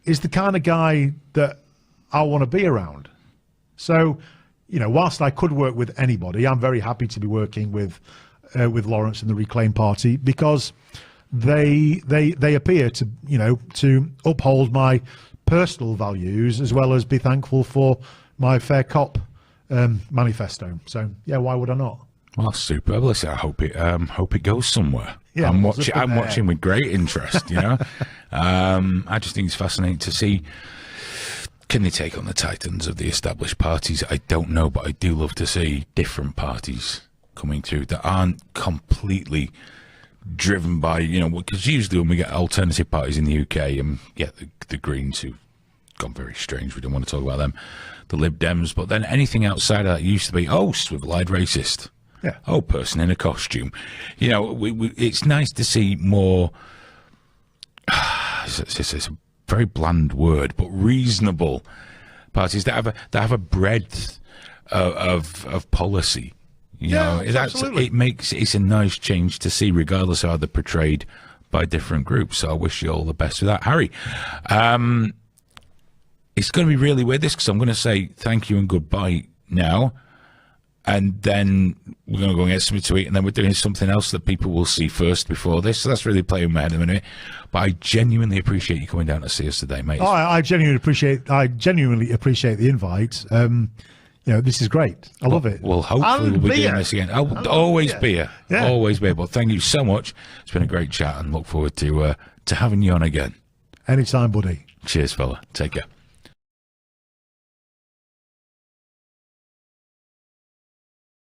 the kind of guy that I want to be around. So, you know, whilst I could work with anybody, I'm very happy to be working with Lawrence and the Reclaim Party, because they appear to, you know, to uphold my personal values as well as be thankful for my fair cop manifesto. So yeah, why would I not? Well, superb. Listen, I hope it goes somewhere. Yeah, I'm watching with great interest. You know, I just think it's fascinating to see. Can they take on the titans of the established parties? I don't know, but I do love to see different parties coming through that aren't completely driven by, you know, because usually when we get alternative parties in the UK, and the Greens, who've gone very strange, we don't want to talk about them, the Lib Dems, but then anything outside of that used to be, oh, swivel-eyed racist. Yeah. Oh, person in a costume. You know, it's nice to see more, it's a very bland word, but reasonable parties that have a breadth of policy. You know, absolutely. It's a nice change to see, regardless of how they're portrayed by different groups. So I wish you all the best with that, Harry. It's going to be really weird, this, because I'm going to say thank you and goodbye now, and then we're going to go and get something to eat, and then we're doing something else that people will see first before this. So that's really playing my head in a minute. But I genuinely appreciate you coming down to see us today, mate. Oh, I genuinely appreciate the invite. You know, this is great. I love it. Well, hopefully we'll be doing this again. Always beer. Yeah. Always beer. But thank you so much. It's been a great chat, and look forward to having you on again. Anytime, buddy. Cheers, fella. Take care.